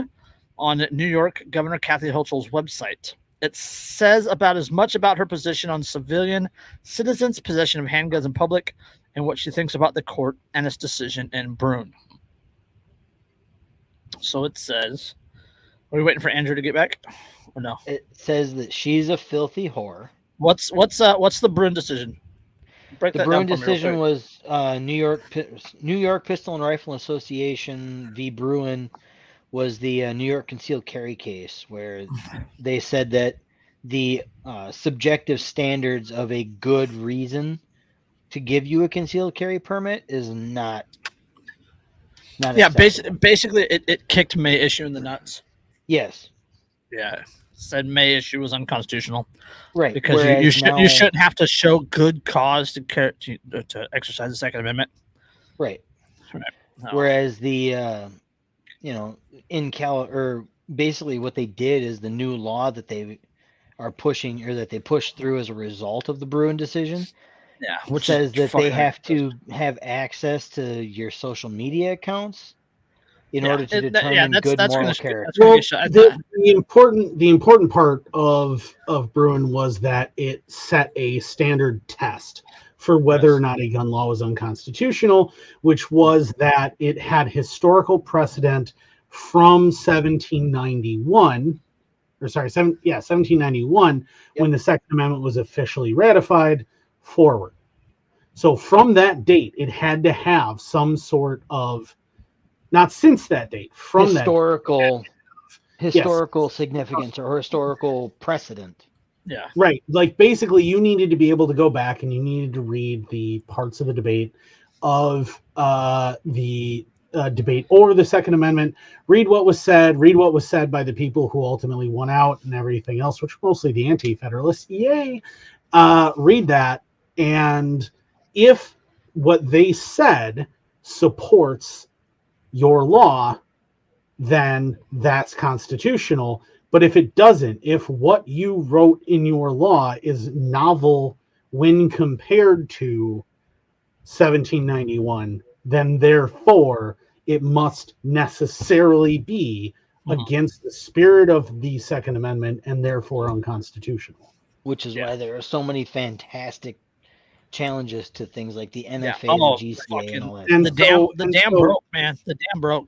on New York Governor Kathy Hochul's website. It says about as much about her position on civilian citizens' possession of handguns in public and what she thinks about the court and its decision in Bruen. So it says, are we waiting for Andrew to get back or no? It says that she's a filthy whore. What's the Bruen decision? The Bruen decision was New York Pistol and Rifle Association v. Bruen was the New York concealed carry case where they said that the subjective standards of a good reason to give you a concealed carry permit is not basically it kicked May issue in the nuts. Yes. Yeah. Said May issue was unconstitutional. Right. Because you shouldn't have to show good cause to exercise the Second Amendment. Right. No. Whereas the in Cali, or basically what they did is the new law that they are pushing, or that they pushed through as a result of the Bruen decision. Yeah, which says that they have to have access to your social media accounts in order to determine good moral character. Well, the important part of Bruen was that it set a standard test for whether or not a gun law was unconstitutional, which was that it had historical precedent from 1791, when the Second Amendment was officially ratified forward. So from that date, it had to have some sort of, not since that date, from historical significance or historical precedent. Yeah. Right. Like basically you needed to be able to go back and you needed to read the parts of the debate of the debate over the Second Amendment, read what was said by the people who ultimately won out and everything else, which were mostly the anti-federalists. Yay. Read that. And if what they said supports your law, then that's constitutional. But if it doesn't, if what you wrote in your law is novel when compared to 1791, then therefore it must necessarily be against the spirit of the Second Amendment and therefore unconstitutional. Which is why there are so many fantastic challenges to things like the NFA, the GCA, and all that. And the dam broke, man. The dam broke.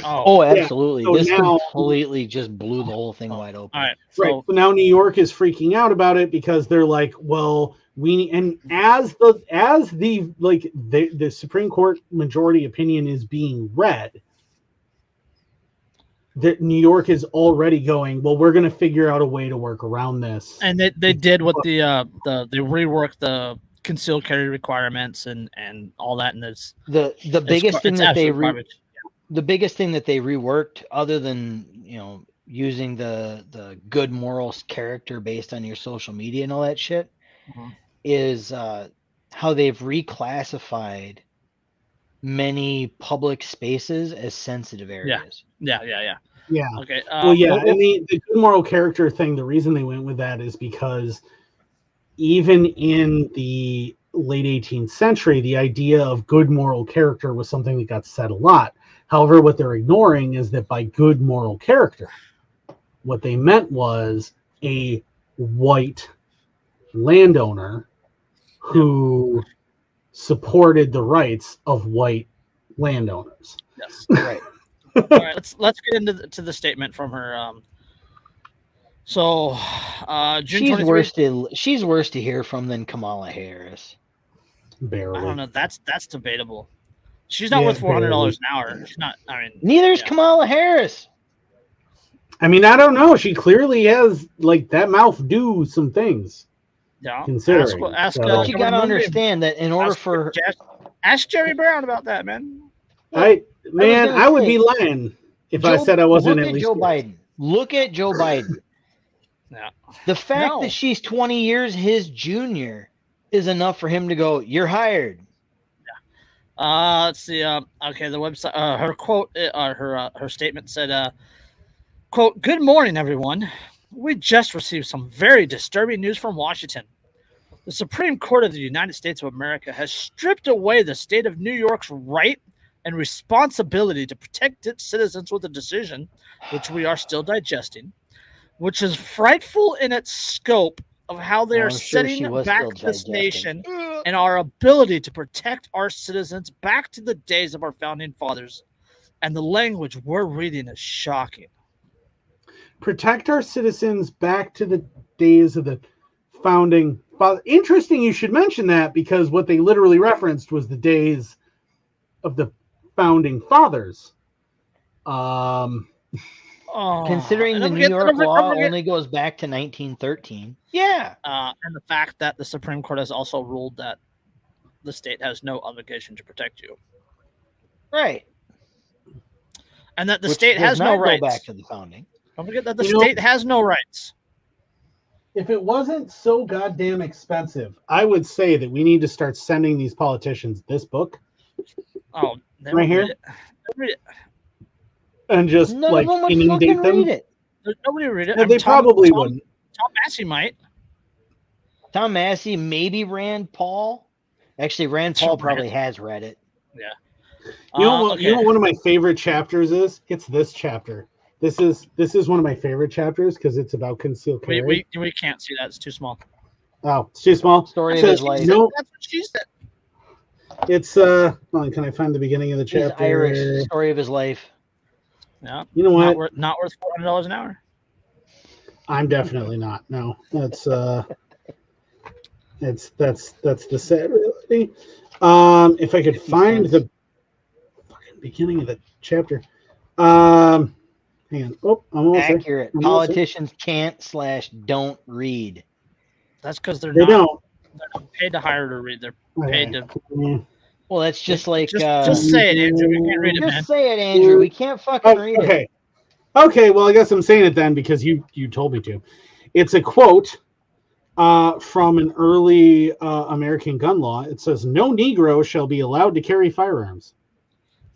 Oh, absolutely. So this completely just blew the whole thing wide open. All right. So now New York is freaking out about it because they're like, well, as the Supreme Court majority opinion is being read, that New York is already going, well, we're going to figure out a way to work around this. And they did what they reworked the concealed carry requirements and all that. And the biggest thing that they the biggest thing that they reworked, other than using the good moral character based on your social media and all that shit, is how they've reclassified many public spaces as sensitive areas. Yeah. Okay. And the good moral character thing, the reason they went with that is because even in the late 18th century, the idea of good moral character was something that got said a lot. However, what they're ignoring is that by good moral character, What they meant was a white landowner who supported the rights of white landowners. Yes. Right. All right, let's get into the statement from her. So, June 23. She's worse to hear from than Kamala Harris. Barely. I don't know. That's debatable. She's not worth $400 an hour. She's not. I mean, neither's Kamala Harris. I mean, I don't know. She clearly has that mouth do some things. Yeah. Considering. But you got to understand that in order for ask Jerry Brown about that, man. I would be lying if I said I wasn't at least. Joe Biden. Look at Joe Biden. Yeah. The fact that she's 20 years his junior is enough for him to go, "You're hired." Yeah. Let's see. Okay, the website. Her quote. Her statement said, "Quote: Good morning, everyone. We just received some very disturbing news from Washington. The Supreme Court of the United States of America has stripped away the state of New York's right and responsibility to protect its citizens with a decision, which we are still digesting, which is frightful in its scope of how they are setting back this nation and our ability to protect our citizens back to the days of our founding fathers. And the language we're reading is shocking. Protect our citizens back to the days of the founding father." Interesting you should mention that, because what they literally referenced was the days of the founding fathers. Considering the New York law only goes back to 1913. Yeah. And the fact that the Supreme Court has also ruled that the state has no obligation to protect you. Right. And that the state has no rights. Go back to the founding. Don't forget that the state has no rights. If it wasn't so goddamn expensive, I would say that we need to start sending these politicians this book. Oh, right here. Read it. And just inundate them. Read it. Nobody read it. Yeah, they probably wouldn't. Tom Massey might. Tom Massey, maybe Rand Paul. Actually, Rand Paul probably has read it. Yeah. You know what one of my favorite chapters is? It's this chapter. This is one of my favorite chapters because it's about concealed carry. We can't see that. It's too small. Oh, it's too small. Story of his life. No, that's what she said. It's can I find the beginning of the chapter? He's Irish. Story of his life. Yeah. You know what? Not worth $400 an hour. I'm definitely not. No, that's the sad reality. If I could find the fucking beginning of the chapter. Hang on. Oh, I'm almost accurate. Politicians can't/don't read. That's because they're not paid to hire to read. They're paid to. Well, that's just like just say it, Andrew. We can't read it, man. Just say it, Andrew. We can't fucking read it. Okay. Well, I guess I'm saying it then because you told me to. It's a quote from an early American gun law. It says, "No Negro shall be allowed to carry firearms."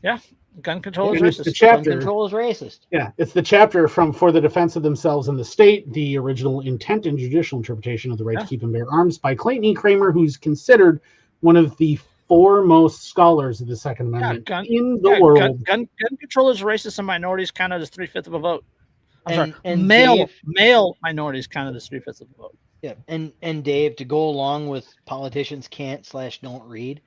Yeah. Gun control is racist. Gun control is racist. Yeah, it's the chapter from "For the Defense of Themselves and the State: The Original Intent and Judicial Interpretation of the Right to Keep and Bear Arms" by Clayton E. Kramer, who's considered one of the foremost scholars of the Second Amendment in the world. Gun control is racist, and minorities counted as 3/5 of a vote. And male minorities counted as 3/5 of a vote. Yeah, and Dave, to go along with politicians can't/don't read,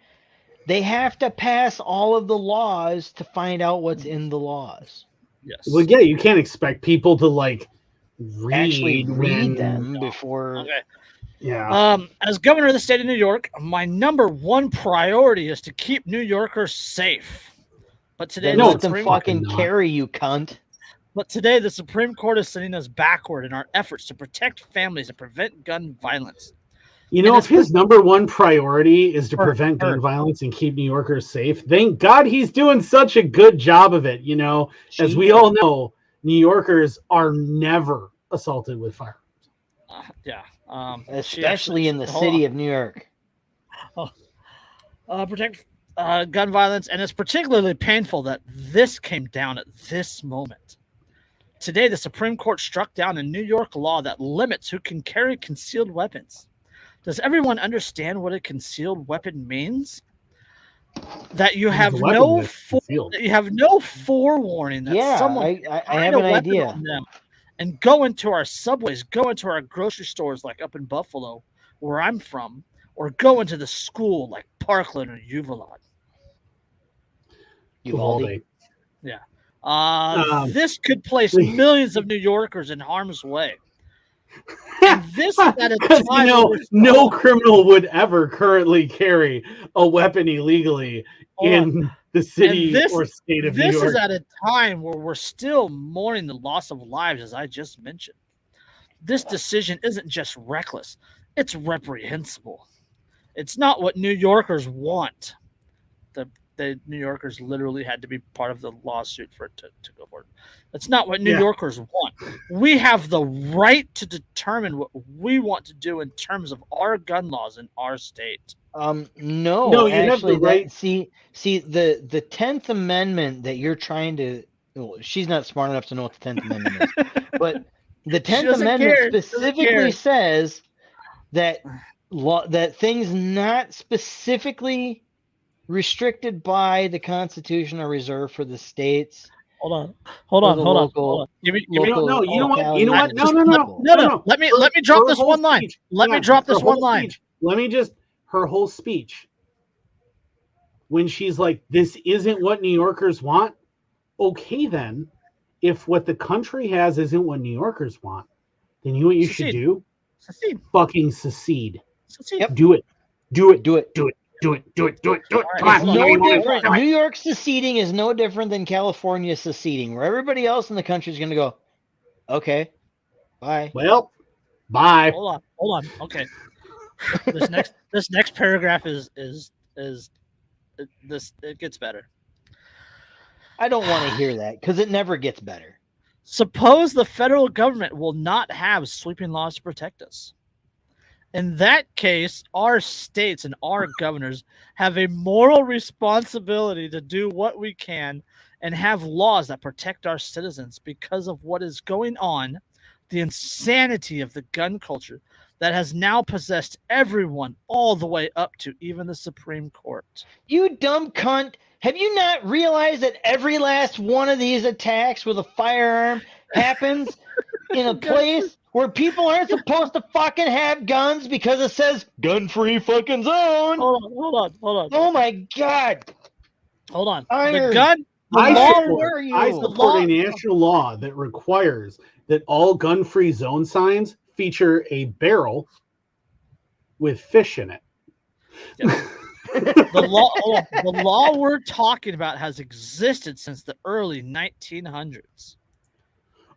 they have to pass all of the laws to find out what's in the laws. Yes. Well, yeah, you can't expect people to actually read them before. Okay. Yeah. As governor of the state of New York, my number one priority is to keep New Yorkers safe. But today, let them fucking carry you, cunt. But today, the Supreme Court is sending us backward in our efforts to protect families and prevent gun violence. You know, if his number one priority is to prevent gun violence and keep New Yorkers safe, thank God he's doing such a good job of it. You know, as we all know, New Yorkers are never assaulted with firearms. Especially in the city of New York. Protect gun violence, and it's particularly painful that this came down at this moment. Today, the Supreme Court struck down a New York law that limits who can carry concealed weapons. Does everyone understand what a concealed weapon means? That you have no forewarning that someone I have an idea. On them and go into our subways, go into our grocery stores like up in Buffalo, where I'm from, or go into the school like Parkland or Uvalde. Uvalde. Yeah. This could place millions of New Yorkers in harm's way. And this is at a time no criminal would ever currently carry a weapon illegally in the city or state of New York. This is at a time where we're still mourning the loss of lives, as I just mentioned. This decision isn't just reckless, it's reprehensible. It's not what New Yorkers want. The New Yorkers literally had to be part of the lawsuit for it to go forward. That's not what New Yorkers want. We have the right to determine what we want to do in terms of our gun laws in our state. No, you actually, have the right. See, the 10th Amendment that you're trying to. Well, she's not smart enough to know what the 10th Amendment is, but the 10th Amendment specifically says that that things not specifically restricted by the Constitution are reserved for the states. Hold on. You know what? No. Let me drop this one line. Let me drop this one line. Let me just her whole speech. When she's like, "This isn't what New Yorkers want." Okay, then, if what the country has isn't what New Yorkers want, then you know what you should do? Secede. Fucking secede. Yep. Do it. Come on. No different. New York seceding is no different than California seceding, where everybody else in the country is going to go, okay, bye. Well, bye. Hold on. Okay. This next paragraph is it gets better. I don't want to hear that because it never gets better. Suppose the federal government will not have sweeping laws to protect us. In that case, our states and our governors have a moral responsibility to do what we can and have laws that protect our citizens because of what is going on, the insanity of the gun culture that has now possessed everyone all the way up to even the Supreme Court. You dumb cunt. Have you not realized that every last one of these attacks with a firearm happens in a place where people aren't supposed to fucking have guns because it says gun-free fucking zone? Hold on. Oh my God. Hold on. I support a national law that requires that all gun-free zone signs feature a barrel with fish in it. Yeah. The law we're talking about has existed since the early 1900s.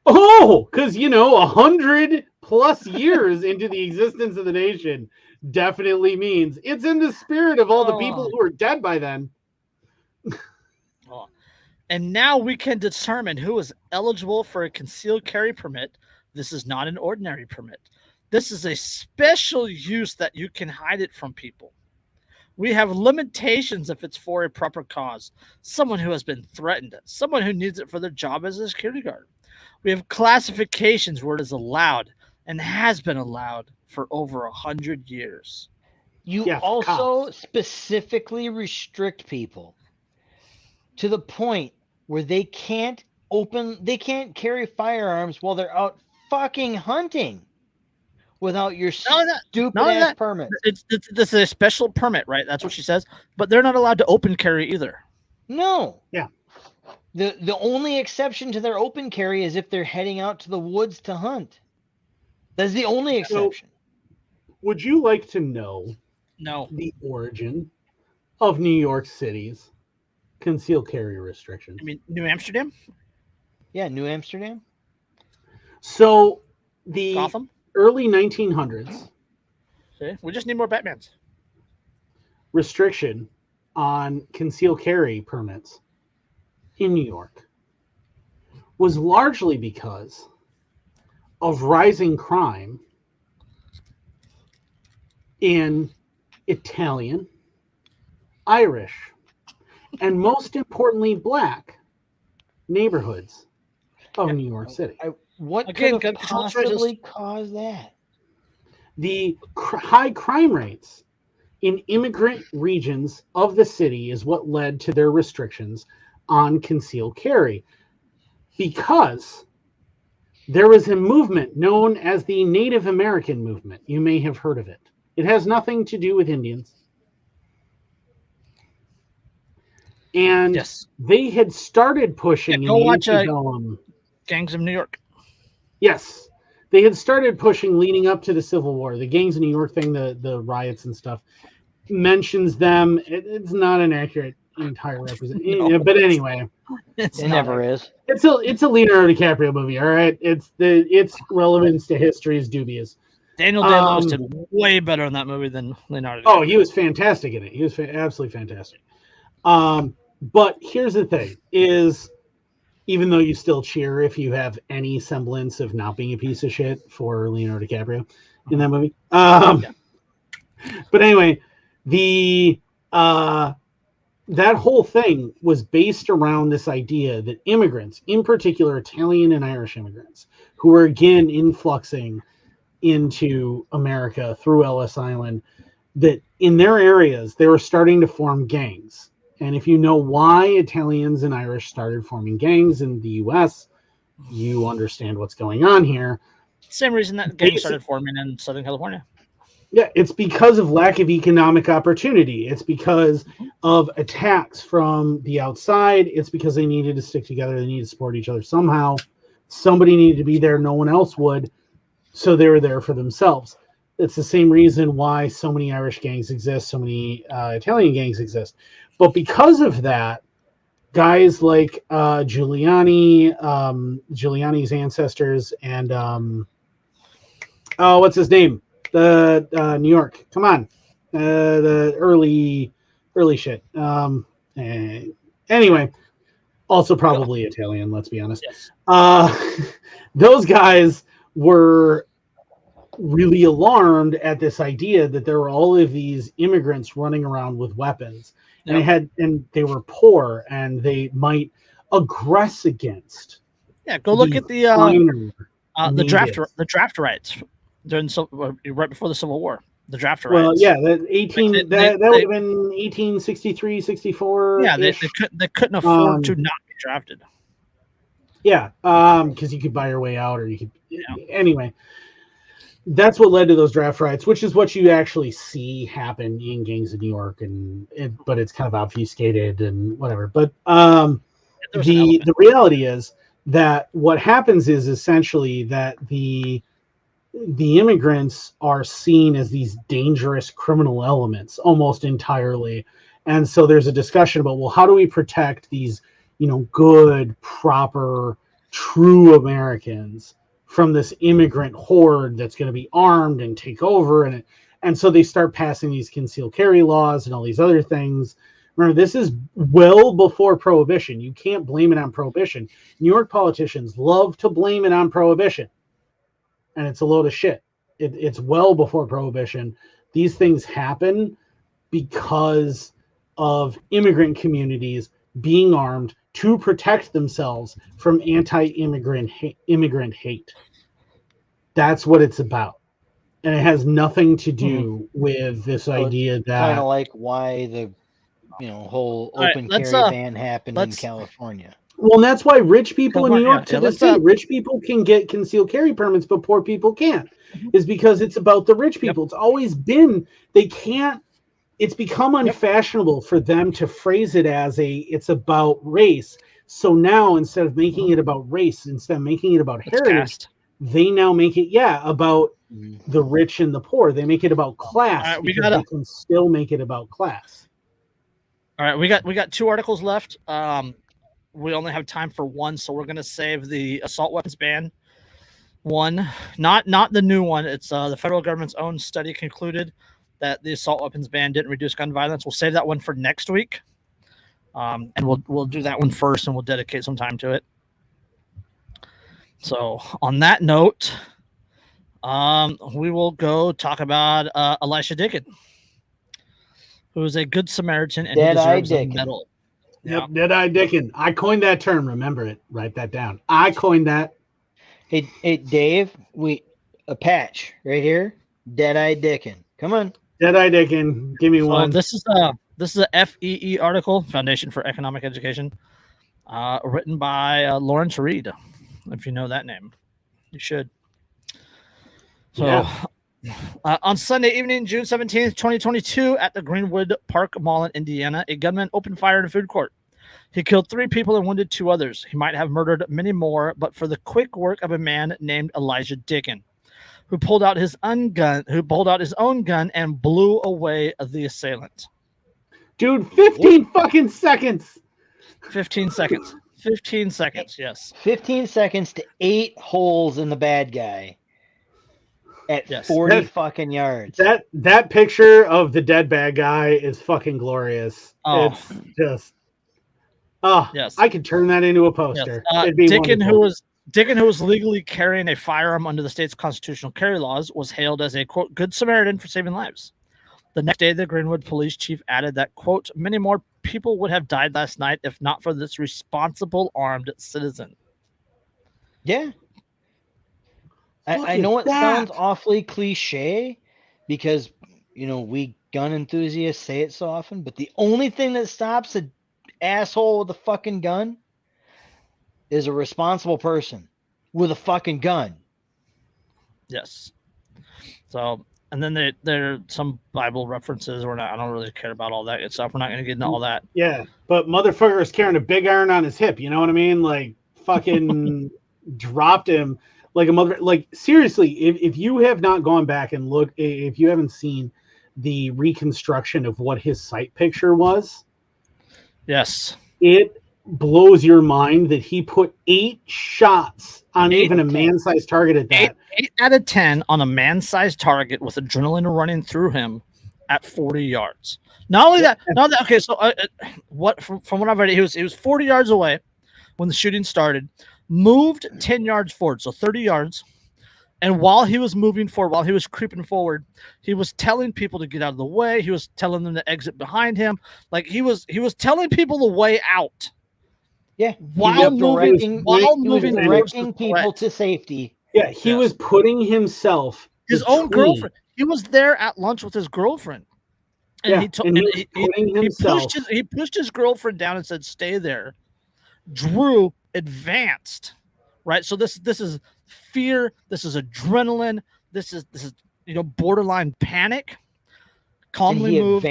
Oh, because 100+ years into the existence of the nation definitely means it's in the spirit of all the people who are dead by then. And now we can determine who is eligible for a concealed carry permit. This is not an ordinary permit. This is a special use that you can hide it from people. We have limitations if it's for a proper cause. Someone who has been threatened, someone who needs it for their job as a security guard. We have classifications where it is allowed and has been allowed for over 100 years. You also specifically restrict people to the point where they can't carry firearms while they're out fucking hunting without your stupid ass permit. This is a special permit, right? That's what she says. But they're not allowed to open carry either. No. Yeah. The only exception to their open carry is if they're heading out to the woods to hunt. That's the only exception. So, would you like to know the origin of New York City's concealed carry restrictions? I mean, New Amsterdam? Yeah, New Amsterdam. So, the Gotham? Early 1900s. See? We just need more Batmans. Restriction on concealed carry permits in New York was largely because of rising crime in Italian, Irish, and most importantly, Black neighborhoods of New York City. What could have possibly caused that? The high crime rates in immigrant regions of the city is what led to their restrictions on concealed carry, because there was a movement known as the Native American movement. You may have heard of it. It has nothing to do with Indians. And Yes. they had started pushing Go watch antebellum. Gangs of New York. Yes. They had started pushing leading up to the Civil War. The Gangs of New York thing, the riots and stuff, mentions them. It's not an accurate entire representation. No, but anyway. It never is. It's a Leonardo DiCaprio movie, all right? Its relevance to history is dubious. Daniel Day-Lewis did way better in that movie than Leonardo DiCaprio. Oh, he was fantastic in it. He was absolutely fantastic. But here's the thing, is even though you still cheer if you have any semblance of not being a piece of shit for Leonardo DiCaprio in that movie. But anyway, that whole thing was based around this idea that immigrants, in particular Italian and Irish immigrants, who were again influxing into America through Ellis Island, that in their areas they were starting to form gangs. And if you know why Italians and Irish started forming gangs in the U.S., you understand what's going on here. Same reason that gangs started forming in Southern California. Yeah, it's because of lack of economic opportunity. It's because of attacks from the outside. It's because they needed to stick together. They needed to support each other somehow. Somebody needed to be there. No one else would. So they were there for themselves. It's the same reason why so many Irish gangs exist, so many Italian gangs exist. But because of that, guys like Giuliani's ancestors, and what's his name? The New York. Come on, the early shit. Anyway, also probably Italian. Let's be honest. Yes. Those guys were really alarmed at this idea that there were all of these immigrants running around with weapons. And they were poor, and they might aggress against. Yeah, go look at the draft rights during right before the Civil War. The draft rights. Well, yeah, that would have been 1863, 64. Yeah, they couldn't afford to not be drafted. Yeah, because you could buy your way out, or you could anyway. That's what led to those draft rights, which is what you actually see happen in Gangs of New York, but it's kind of obfuscated and whatever. But the reality is that what happens is essentially that the immigrants are seen as these dangerous criminal elements almost entirely, and so there's a discussion about, well, how do we protect these, good, proper, true Americans from this immigrant horde that's going to be armed and take over, and so they start passing these concealed carry laws and all these other things. Remember, this is well before Prohibition. You can't blame it on Prohibition. New York politicians love to blame it on Prohibition, and it's a load of shit. It's well before Prohibition. These things happen because of immigrant communities being armed to protect themselves from anti-immigrant hate. That's what it's about. And it has nothing to do with this idea that kind of like why the whole open carry ban happened in California. Well, and that's why rich people in New York to this day, rich people can get concealed carry permits, but poor people can't. Is because it's about the rich people. It's always been, they can't. It's become unfashionable for them to phrase it as it's about race. So now, instead of making it about race, instead of making it about heritage, they now make it about the rich and the poor. They make it about class. They can still make it about class. All right, we got 2 articles left. We only have time for one, so we're going to save the assault weapons ban one, not the new one. It's the federal government's own study concluded that the assault weapons ban didn't reduce gun violence. We'll save that one for next week, and we'll do that one first, and we'll dedicate some time to it. So on that note, we will go talk about Elisjsha Dicken, who is a good Samaritan and deserves a medal. Yep, Dead-Eye Dicken. I coined that term. Remember it. Write that down. I coined that. Hey, Dave. A patch right here. Dead-Eye Dicken. Come on. Dead-Eye Dicken. Give me one. This is a FEE article, Foundation for Economic Education, written by Lawrence Reed, if you know that name. You should. So, on Sunday evening, June 17th, 2022, at the Greenwood Park Mall in Indiana, a gunman opened fire in a food court. He killed 3 people and wounded 2 others. He might have murdered many more, but for the quick work of a man named Elisjsha Dicken, who pulled out his own gun and blew away the assailant. Dude, 15 fucking seconds. 15 seconds. 15 seconds, yes. 15 seconds to 8 holes in the bad guy at 40 fucking yards. That picture of the dead bad guy is fucking glorious. Oh. It's just yes. I could turn that into a poster. Yes. Dicken, who was legally carrying a firearm under the state's constitutional carry laws, was hailed as a, quote, good Samaritan for saving lives. The next day, the Greenwood police chief added that, quote, many more people would have died last night if not for this responsible armed citizen. Yeah. I know it sounds awfully cliche because, we gun enthusiasts say it so often, but the only thing that stops an asshole with a fucking gun is a responsible person with a fucking gun. Yes. So, and then there are some Bible references. I don't really care about all that good stuff. We're not going to get into all that. Yeah, but motherfucker is carrying a big iron on his hip. You know what I mean? Like, fucking dropped him like a mother. Like, seriously, if you have not gone back and looked, if you haven't seen the reconstruction of what his sight picture was, yes, it blows your mind that he put 8 shots on even a man-sized target at that. 8 out of 10 on a man-sized target with adrenaline running through him at 40 yards. Not only that. Okay, so from what I've read, he was 40 yards away when the shooting started, moved 10 yards forward, so 30 yards. And while he was moving forward, while he was creeping forward, he was telling people to get out of the way. He was telling them to exit behind him. Like he was telling people the way out. Yeah, while moving people to safety. Yeah, he was putting himself, his own girlfriend. He was there at lunch with his girlfriend, and he pushed his girlfriend down and said, "Stay there." Drew advanced, right? So this is fear. This is adrenaline. This is borderline panic. Calmly moved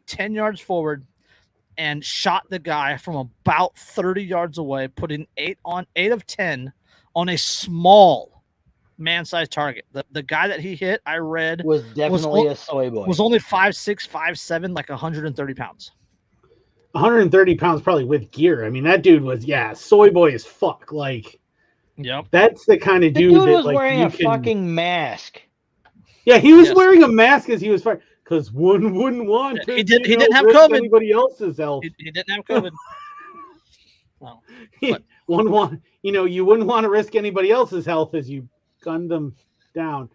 10 yards forward and shot the guy from about 30 yards away, putting 8 of 10 on a small man-sized target. The guy that he hit, I read, was definitely a soy boy. Was only 5'6", 5'7", like 130 pounds. 130 pounds probably with gear. I mean, that dude was, soy boy as fuck. Like, yep. That's the kind of dude that was wearing a fucking mask. Yeah, he was wearing a mask as he was fighting. Because one wouldn't want to. He didn't have COVID. Anybody else's health. He didn't have COVID. No. You wouldn't want to risk anybody else's health as you gunned them down.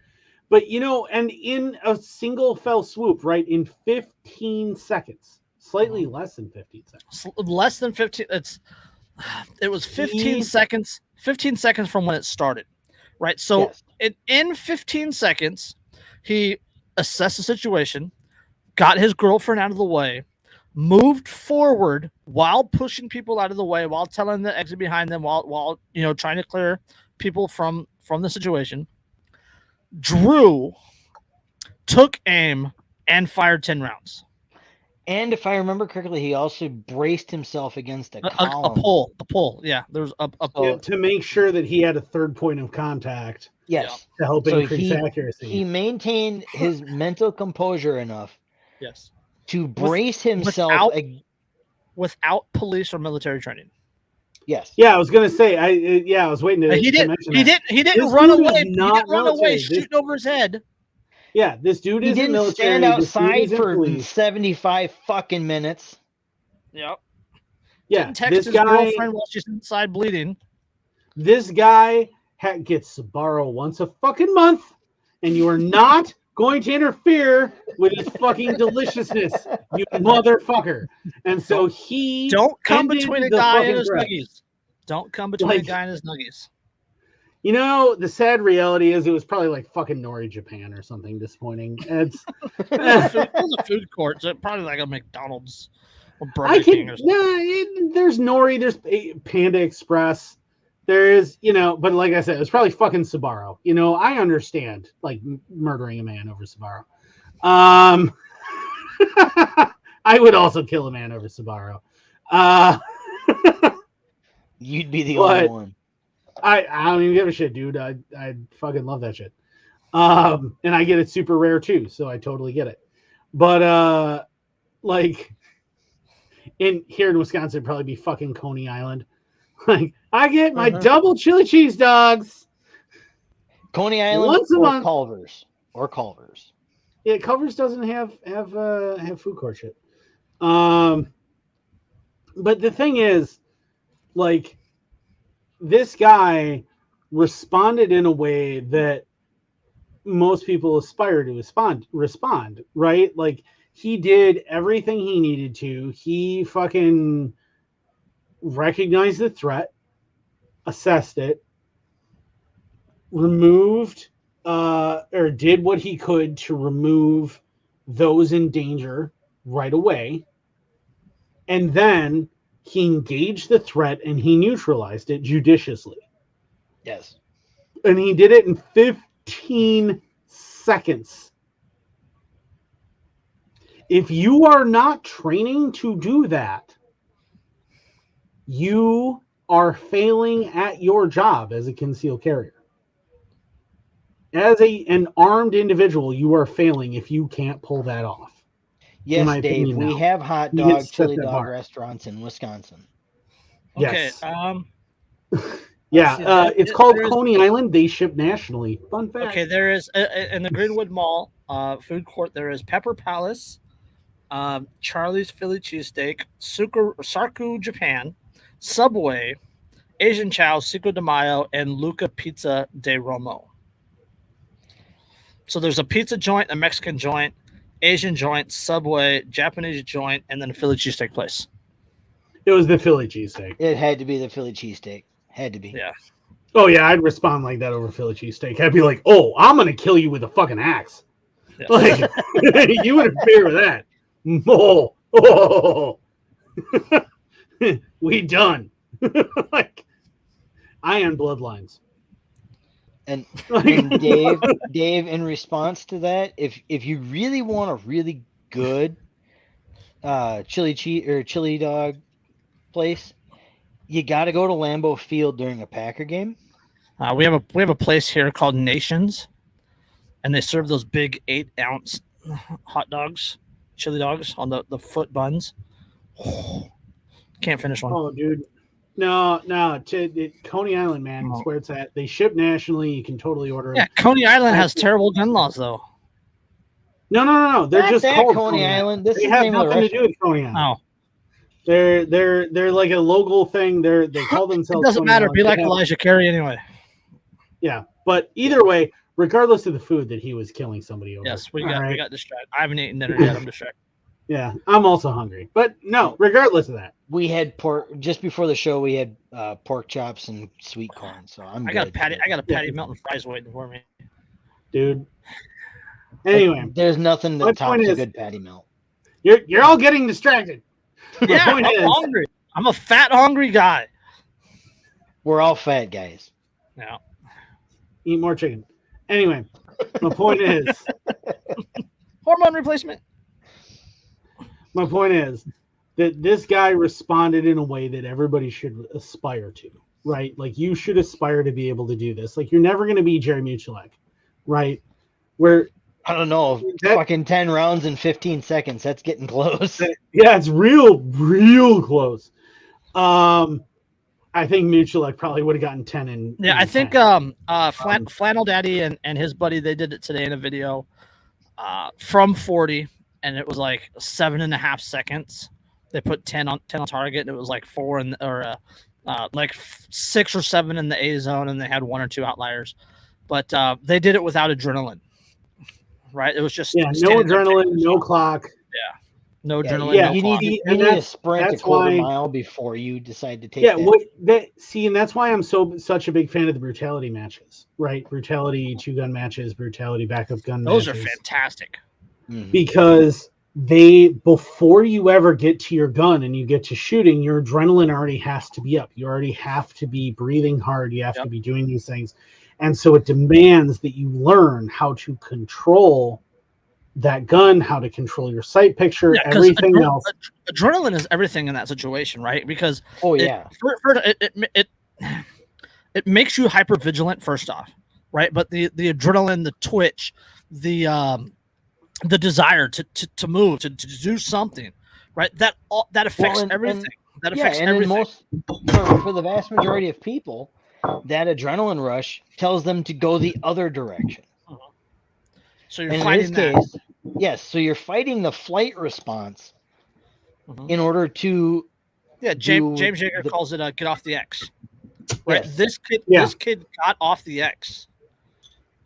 But and in a single fell swoop, right, in 15 seconds, slightly less than 15 seconds. Less than 15. It was 15 seconds. 15 seconds from when it started, right? So in 15 seconds, he assessed the situation, got his girlfriend out of the way, moved forward while pushing people out of the way, while telling them to exit behind them, while trying to clear people from the situation. Drew took aim and fired 10 rounds. And if I remember correctly, he also braced himself against a column. A pole. Yeah, there's a to make sure that he had a third point of contact. Yes, to help increase accuracy. He maintained his mental composure enough. Yes, to brace himself without police or military training. Yes. Yeah, I was gonna say. I was waiting to. He didn't run away. He didn't run away, shooting over his head. Yeah, this dude isn't military. Stand outside for 75 fucking minutes. Yep. Yeah, didn't text his girlfriend while she's inside bleeding. This guy gets to borrow once a fucking month, and you are not going to interfere with his fucking deliciousness, you motherfucker. And so he don't come between a guy and his nuggies. Don't come between a guy and his nuggies. The sad reality is it was probably like fucking Nori Japan or something disappointing. It was a food court, so probably like a McDonald's or Burger King or something. There's Nori, there's Panda Express. there is, but like I said, it's probably fucking Sbarro. I understand like murdering a man over Sbarro. I would also kill a man over Sbarro. You'd be the only one. I don't even give a shit, dude. I fucking love that shit. And I get it super rare too, so I totally get it. But like here in Wisconsin, it'd probably be fucking Coney Island. Like I get my double chili cheese dogs. Coney Island once a month. Culver's. Yeah, Culver's doesn't have food court shit. But the thing is, like, this guy responded in a way that most people aspire to respond, right? Like, he did everything he needed to. He fucking recognized the threat, assessed it, removed or did what he could to remove those in danger right away. And then he engaged the threat and he neutralized it judiciously. Yes. And he did it in 15 seconds. If you are not training to do that, you are failing at your job as a concealed carrier. As an armed individual, you are failing if you can't pull that off. Yes, Dave, we have hot dog, chili dog restaurants in Wisconsin. Okay. Yes. Yeah, it's called Coney Island. They ship nationally. Fun fact. Okay, there is in the Greenwood Mall food court. There is Pepper Palace, Charlie's Philly Cheesesteak, Sarku Japan, Subway, Asian Chow, Cinco de Mayo, and Luca Pizza de Romo. So there's a pizza joint, a Mexican joint, Asian joint, Subway, Japanese joint, and then a Philly cheesesteak place. It was the Philly cheesesteak. It had to be the Philly cheesesteak. Had to be. Yeah. Oh, yeah, I'd respond like that over Philly cheesesteak. I'd be like, oh, I'm going to kill you with a fucking axe. Yeah. Like, you would interfere with that. Oh. We done. Iron bloodlines. And Dave, in response to that, if you really want a really good chili dog place, you got to go to Lambeau Field during a Packer game. We have a place here called Nations, and they serve those big 8-ounce hot dogs, chili dogs on the foot buns. Can't finish one. Oh, dude. No. Coney Island, man. That's where it's at. They ship nationally. You can totally order it. Yeah, Coney Island has terrible gun laws, though. No. They're just called Coney Island. They have nothing to do with Coney Island. Oh. They're like a local thing. They call themselves. It doesn't Coney matter. Island. Be like Elijah Carey anyway. Yeah, but either way, regardless of the food that he was killing somebody over. Yes, we got distracted. I haven't eaten dinner yet. I'm distracted. Yeah, I'm also hungry. But no, regardless of that. We had pork just before the show. We had pork chops and sweet corn. So I got a patty melt and fries waiting for me, dude. Anyway, there's nothing that tops a good patty melt. You're all getting distracted. Yeah, I'm hungry. I'm a fat, hungry guy. We're all fat guys. Yeah. Eat more chicken. Anyway, my point is hormone replacement. My point is that this guy responded in a way that everybody should aspire to, right? Like, you should aspire to be able to do this. Like, you're never going to be Jerry Muchalek, right? Where, I don't know, fucking 10 rounds in 15 seconds. That's getting close. Yeah, it's real close. I think Muchalek probably would have gotten 10 in. Yeah, I think 10. Flannel Daddy and his buddy, they did it today in a video from 40. And it was like 7.5 seconds. They put 10 on target, and it was like 4 like 6 or 7 in the A zone, and they had 1 or 2 outliers. But they did it without adrenaline, right? It was just no adrenaline, no clock. Yeah, no adrenaline. Yeah, no you clock. need to sprint a quarter mile before you decide to take. Yeah, and that's why I'm such a big fan of the brutality matches, right? Brutality 2-gun matches, brutality backup gun. Those matches. are fantastic. Because before you ever get to your gun and you get to shooting, your adrenaline already has to be up. You already have to be breathing hard. You have to be doing these things. And so it demands that you learn how to control that gun, how to control your sight picture, everything else. Adrenaline is everything in that situation, right? Because it makes you hyper vigilant first off, right? But the adrenaline, the twitch, the desire to move, to do something, right? That affects everything. That affects everything. For the vast majority of people, that adrenaline rush tells them to go the other direction. So you're fighting that. Yes, so you're fighting the flight response in order to. Yeah, James Yeager calls it get off the X. Right. Yes. This kid got off the X.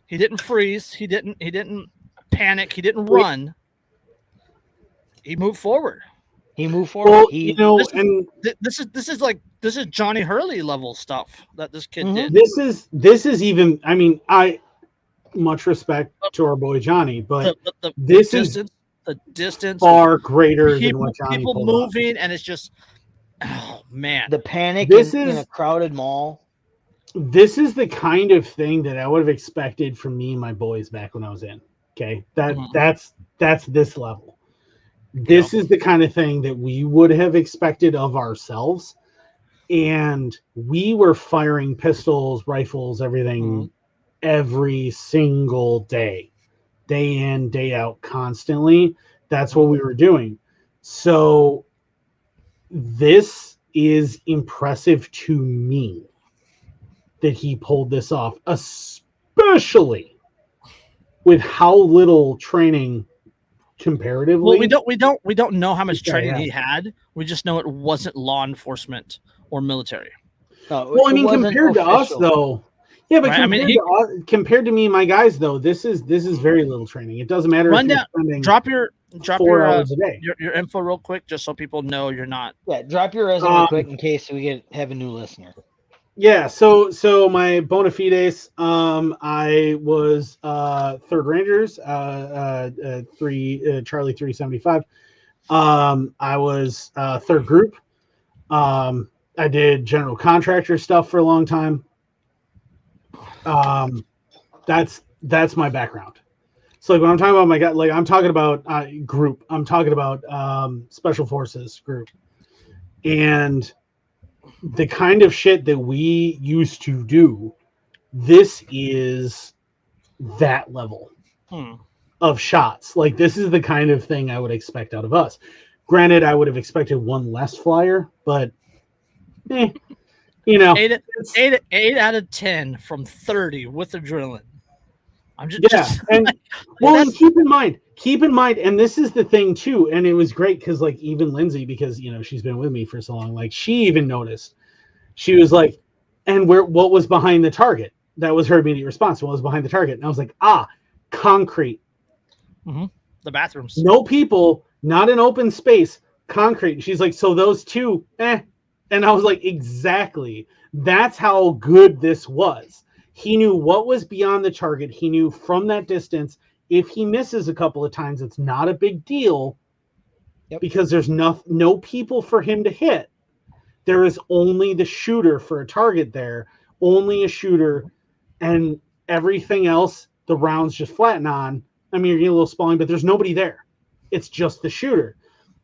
He didn't freeze. He didn't panic. He didn't run. He moved forward. Well, this is Johnny Hurley level stuff that this kid did. This is even. I mean, much respect to our boy Johnny, but the distance far greater than what Johnny people moving, and it's just, oh man, the panic in a crowded mall. This is the kind of thing that I would have expected from me and my boys back when I was in. Okay, that's this level. This is the kind of thing that we would have expected of ourselves, and we were firing pistols, rifles, everything. Every single day in, day out, constantly. That's what we were doing. So this is impressive to me that he pulled this off, especially with how little training comparatively. Well, we don't know how much training he had. We just know it wasn't law enforcement or military. Well, I mean, compared to us though. Yeah, but compared to me and my guys, though, this is very little training. It doesn't matter if you're spending drop your 4 hours a day. Your info real quick, just so people know you're not. Yeah, drop your resume real quick in case we have a new listener. Yeah, so my bona fides, I was 3rd Rangers, 3 Charlie 375. I was 3rd Group. I did general contractor stuff for a long time. That's my background. So like when I'm talking about my guy, like I'm talking about group, I'm talking about special forces group, and the kind of shit that we used to do. This is that level of shots. Like this is the kind of thing I would expect out of us. Granted, I would have expected one less flyer, but you know, 8 out of 10 from 30 with adrenaline. I'm just and well, keep in mind, and this is the thing too, and it was great because like even Lindsay, because she's been with me for so long, like she even noticed. She was like, and what was behind the target? That was her immediate response. What was behind the target? And I was like, concrete. The bathrooms. No people, not an open space, concrete. And she's like, so those two, And I was like, exactly. That's how good this was. He knew what was beyond the target. He knew from that distance, if he misses a couple of times, it's not a big deal because there's no people for him to hit. There is only the shooter for a target there, only a shooter, and everything else, the rounds just flatten on. I mean, you're getting a little spalling, but there's nobody there. It's just the shooter.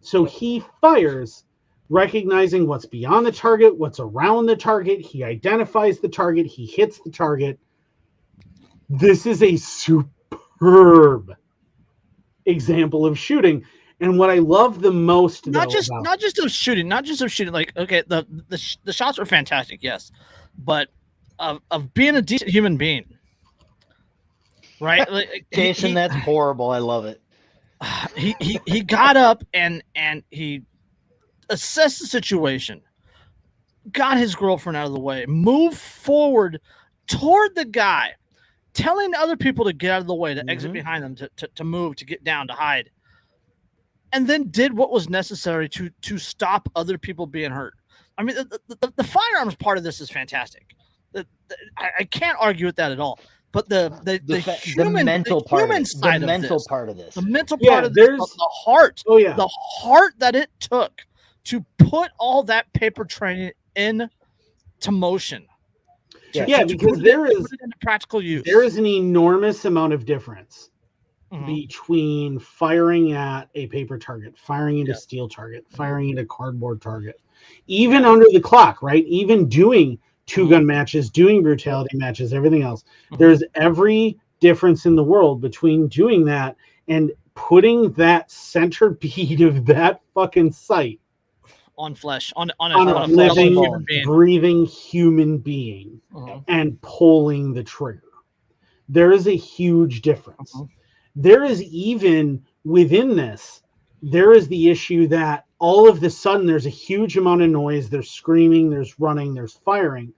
So he fires, recognizing what's beyond the target, what's around the target. He identifies the target. He hits the target. This is a superb example of shooting. And what I love the most, not just of shooting. Like, okay, the shots were fantastic, yes, but of being a decent human being, right? Like, Jason, that's horrible. I love it. He got up and he assessed the situation, got his girlfriend out of the way, moved forward toward the guy, telling other people to get out of the way, to exit behind them, to move, to get down, to hide, and then did what was necessary to stop other people being hurt. I mean, the firearms part of this is fantastic. I can't argue with that at all. but the mental part of this, the mental part of this, the heart, the heart that it took to put all that paper training into motion. Because there is into practical use. There is an enormous amount of difference between firing at a paper target, firing at a steel target, firing at a cardboard target, even under the clock, right? Even doing two-gun matches, doing brutality matches, everything else. There's every difference in the world between doing that and putting that center bead of that fucking sight on flesh, on a living, breathing human being and pulling the trigger. There is a huge difference. There is even within this, there is the issue that all of the sudden there's a huge amount of noise. There's screaming, there's running, there's firing.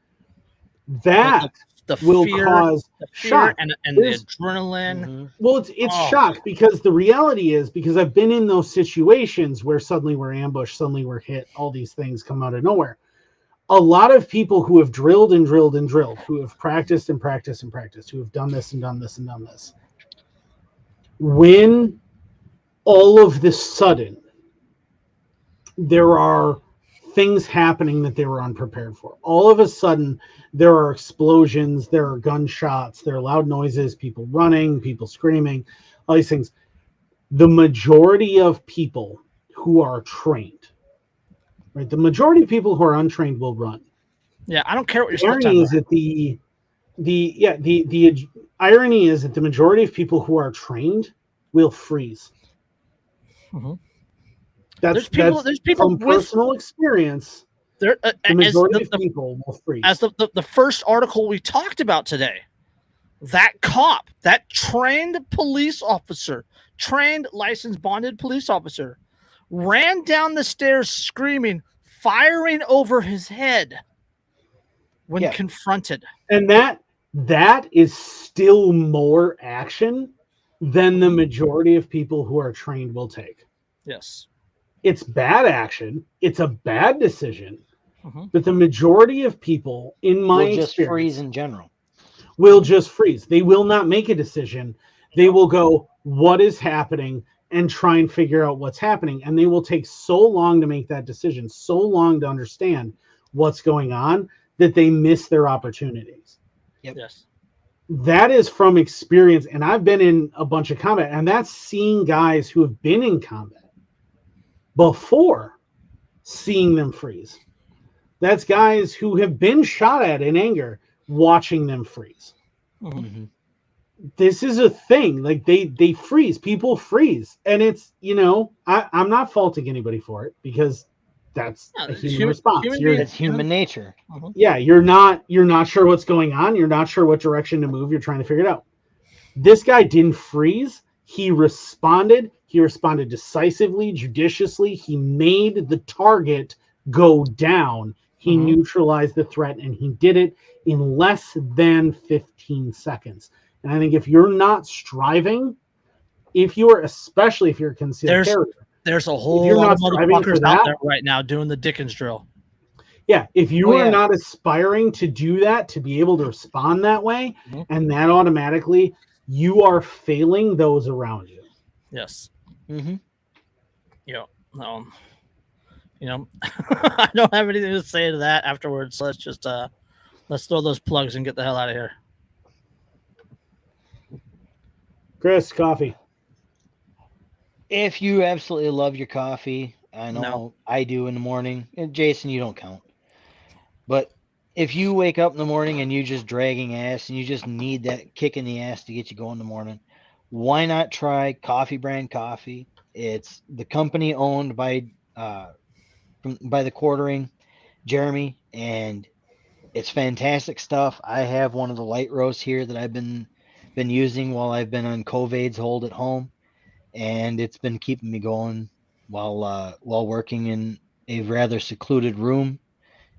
That will cause shock and the adrenaline. Well, it's shock because the reality is, because I've been in those situations where suddenly we're ambushed, suddenly we're hit, all these things come out of nowhere. A lot of people who have drilled and drilled and drilled, who have practiced and practiced and practiced, who have done this and done this and done this, when all of the sudden there are things happening that they were unprepared for. All of a sudden, there are explosions, there are gunshots, there are loud noises, people running, people screaming, all these things. The majority of people who are trained, right? The majority of people who are untrained will run. Yeah, I don't care what your irony is that the irony is that the majority of people who are trained will freeze. There's people from personal experience. The majority of people will freeze. As the first article we talked about today, that cop, that trained police officer, trained licensed bonded police officer, ran down the stairs screaming, firing over his head when confronted. And that is still more action than the majority of people who are trained will take. Yes. It's bad action. It's a bad decision. But the majority of people, in my experience, just freeze in general. Will just freeze. They will not make a decision. They will go, what is happening, and try and figure out what's happening. And they will take so long to make that decision, so long to understand what's going on, that they miss their opportunities. Yes. That is from experience. And I've been in a bunch of combat, and that's seeing guys who have been in combat before seeing them freeze. That's guys who have been shot at in anger, watching them freeze. This is a thing. Like they freeze. People freeze. And it's, I'm not faulting anybody for it, because that's a human response. It's human nature. Yeah, you're not sure what's going on. You're not sure what direction to move. You're trying to figure it out. This guy didn't freeze. He responded. He responded decisively, judiciously. He made the target go down. He neutralized the threat, and he did it in less than 15 seconds. And I think if you're not striving, especially if you're a concealed carrier, there's a whole lot of motherfuckers out there right now doing the Dickens drill. Yeah, if you are not aspiring to do that, to be able to respond that way, and that automatically, you are failing those around you. Yes. I don't have anything to say to that afterwards. Let's just let's throw those plugs and get the hell out of here. Chris, coffee. If you absolutely love your coffee, I know I do in the morning. And Jason, you don't count. But if you wake up in the morning and you're just dragging ass and you just need that kick in the ass to get you going in the morning, why not try Coffee Brand Coffee? It's the company owned by the quartering Jeremy, and it's fantastic stuff. I have one of the light roasts here that I've been using while I've been on COVID's hold at home, and it's been keeping me going while working in a rather secluded room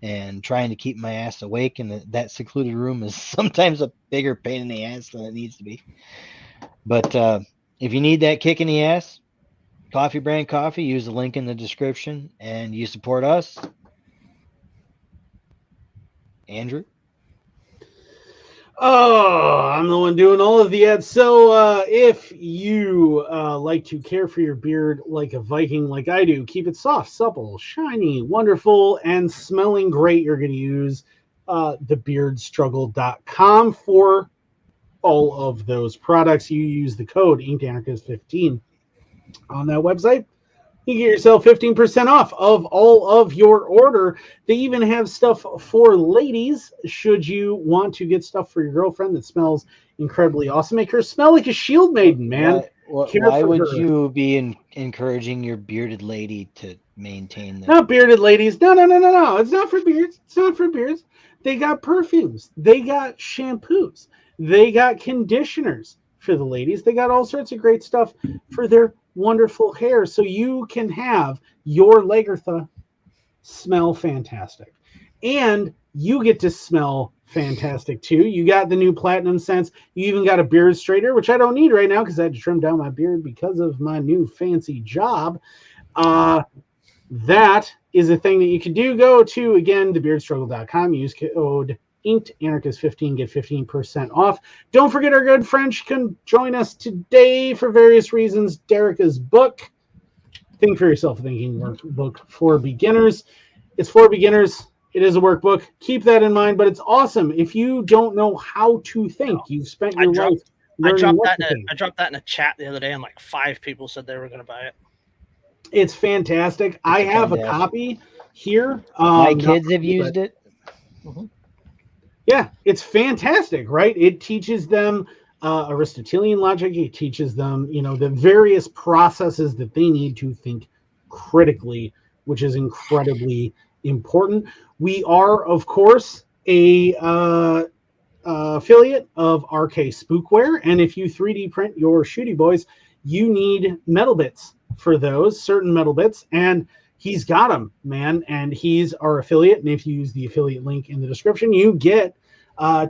and trying to keep my ass awake. And that secluded room is sometimes a bigger pain in the ass than it needs to be. But if you need that kick in the ass, Coffee Brand Coffee, use the link in the description, and you support us. Andrew? Oh, I'm the one doing all of the ads. So if you like to care for your beard like a Viking, like I do, keep it soft, supple, shiny, wonderful, and smelling great, you're going to use thebeardstruggle.com for all of those products. You use the code InkedAnarchist15 on that website. You get yourself 15% off of all of your order. They even have stuff for ladies should you want to get stuff for your girlfriend that smells incredibly awesome. Make her smell like a shield maiden, man. Why would you be encouraging your bearded lady to maintain that? Not bearded ladies. No. It's not for beards. It's not for beards. They got perfumes. They got shampoos. They got conditioners for the ladies. They got all sorts of great stuff for their wonderful hair, so you can have your Lagertha smell fantastic, and you get to smell fantastic too. You got the new platinum scents. You even got a beard straightener, which I don't need right now because I had to trim down my beard because of my new fancy job. That is a thing that you can do. Go to, again, thebeardstruggle.com. Use code InkedAnarchist15, get 15% off. Don't forget our good friends can join us today for various reasons. Derica's book, Think for Yourself, Thinking Workbook for Beginners. It's for beginners. It is a workbook. Keep that in mind, but it's awesome. If you don't know how to think, you've spent your life learning what to think. I dropped that in a chat the other day, and like 5 people said they were going to buy it. It's fantastic. I have a copy here. My kids have used it. Mm-hmm. Yeah, it's fantastic, right? It teaches them Aristotelian logic. It teaches them, the various processes that they need to think critically, which is incredibly important. We are, of course, a affiliate of RK Spookware, and if you 3D print your Shooty Boys, you need metal bits for those, certain metal bits, and he's got them, man, and he's our affiliate, and if you use the affiliate link in the description, you get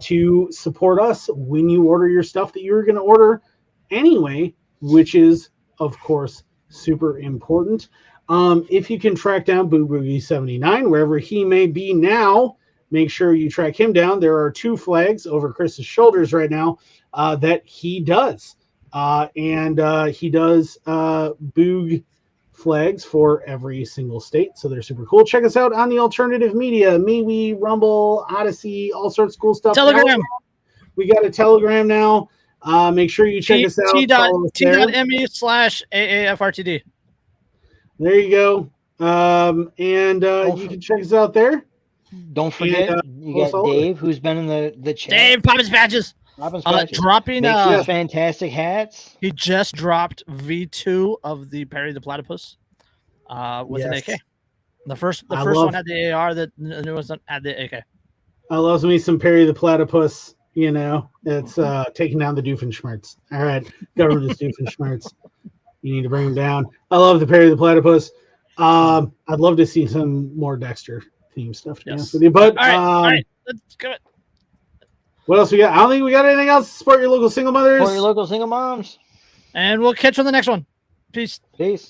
to support us when you order your stuff that you're going to order anyway, which is, of course, super important. If you can track down Boo Boogie 79, wherever he may be now, make sure you track him down. There are 2 flags over Chris's shoulders right now that he does. And he does Boog flags for every single state, so they're super cool. Check us out on the alternative media, MeWe, Rumble, Odyssey, all sorts of cool stuff. Telegram. We got a Telegram now. Make sure you check us out. T.me/AAFRTD. There you go. And you can check us out there. Don't forget, you got Dave, who's been in the chat. Dave, Poppins Badges. Dropping fantastic hats. He just dropped V2 of the Perry the Platypus with an AK. The first one had the AR, the new one had the AK. I love me some Perry the Platypus. It's taking down the Doofenshmirtz. All right, government is Doofenshmirtz. You need to bring them down. I love the Perry the Platypus. I'd love to see some more Dexter theme stuff, to be honest with you. But all right, let's go. What else we got? I don't think we got anything else. Support your local single mothers. Support your local single moms. And we'll catch you on the next one. Peace. Peace.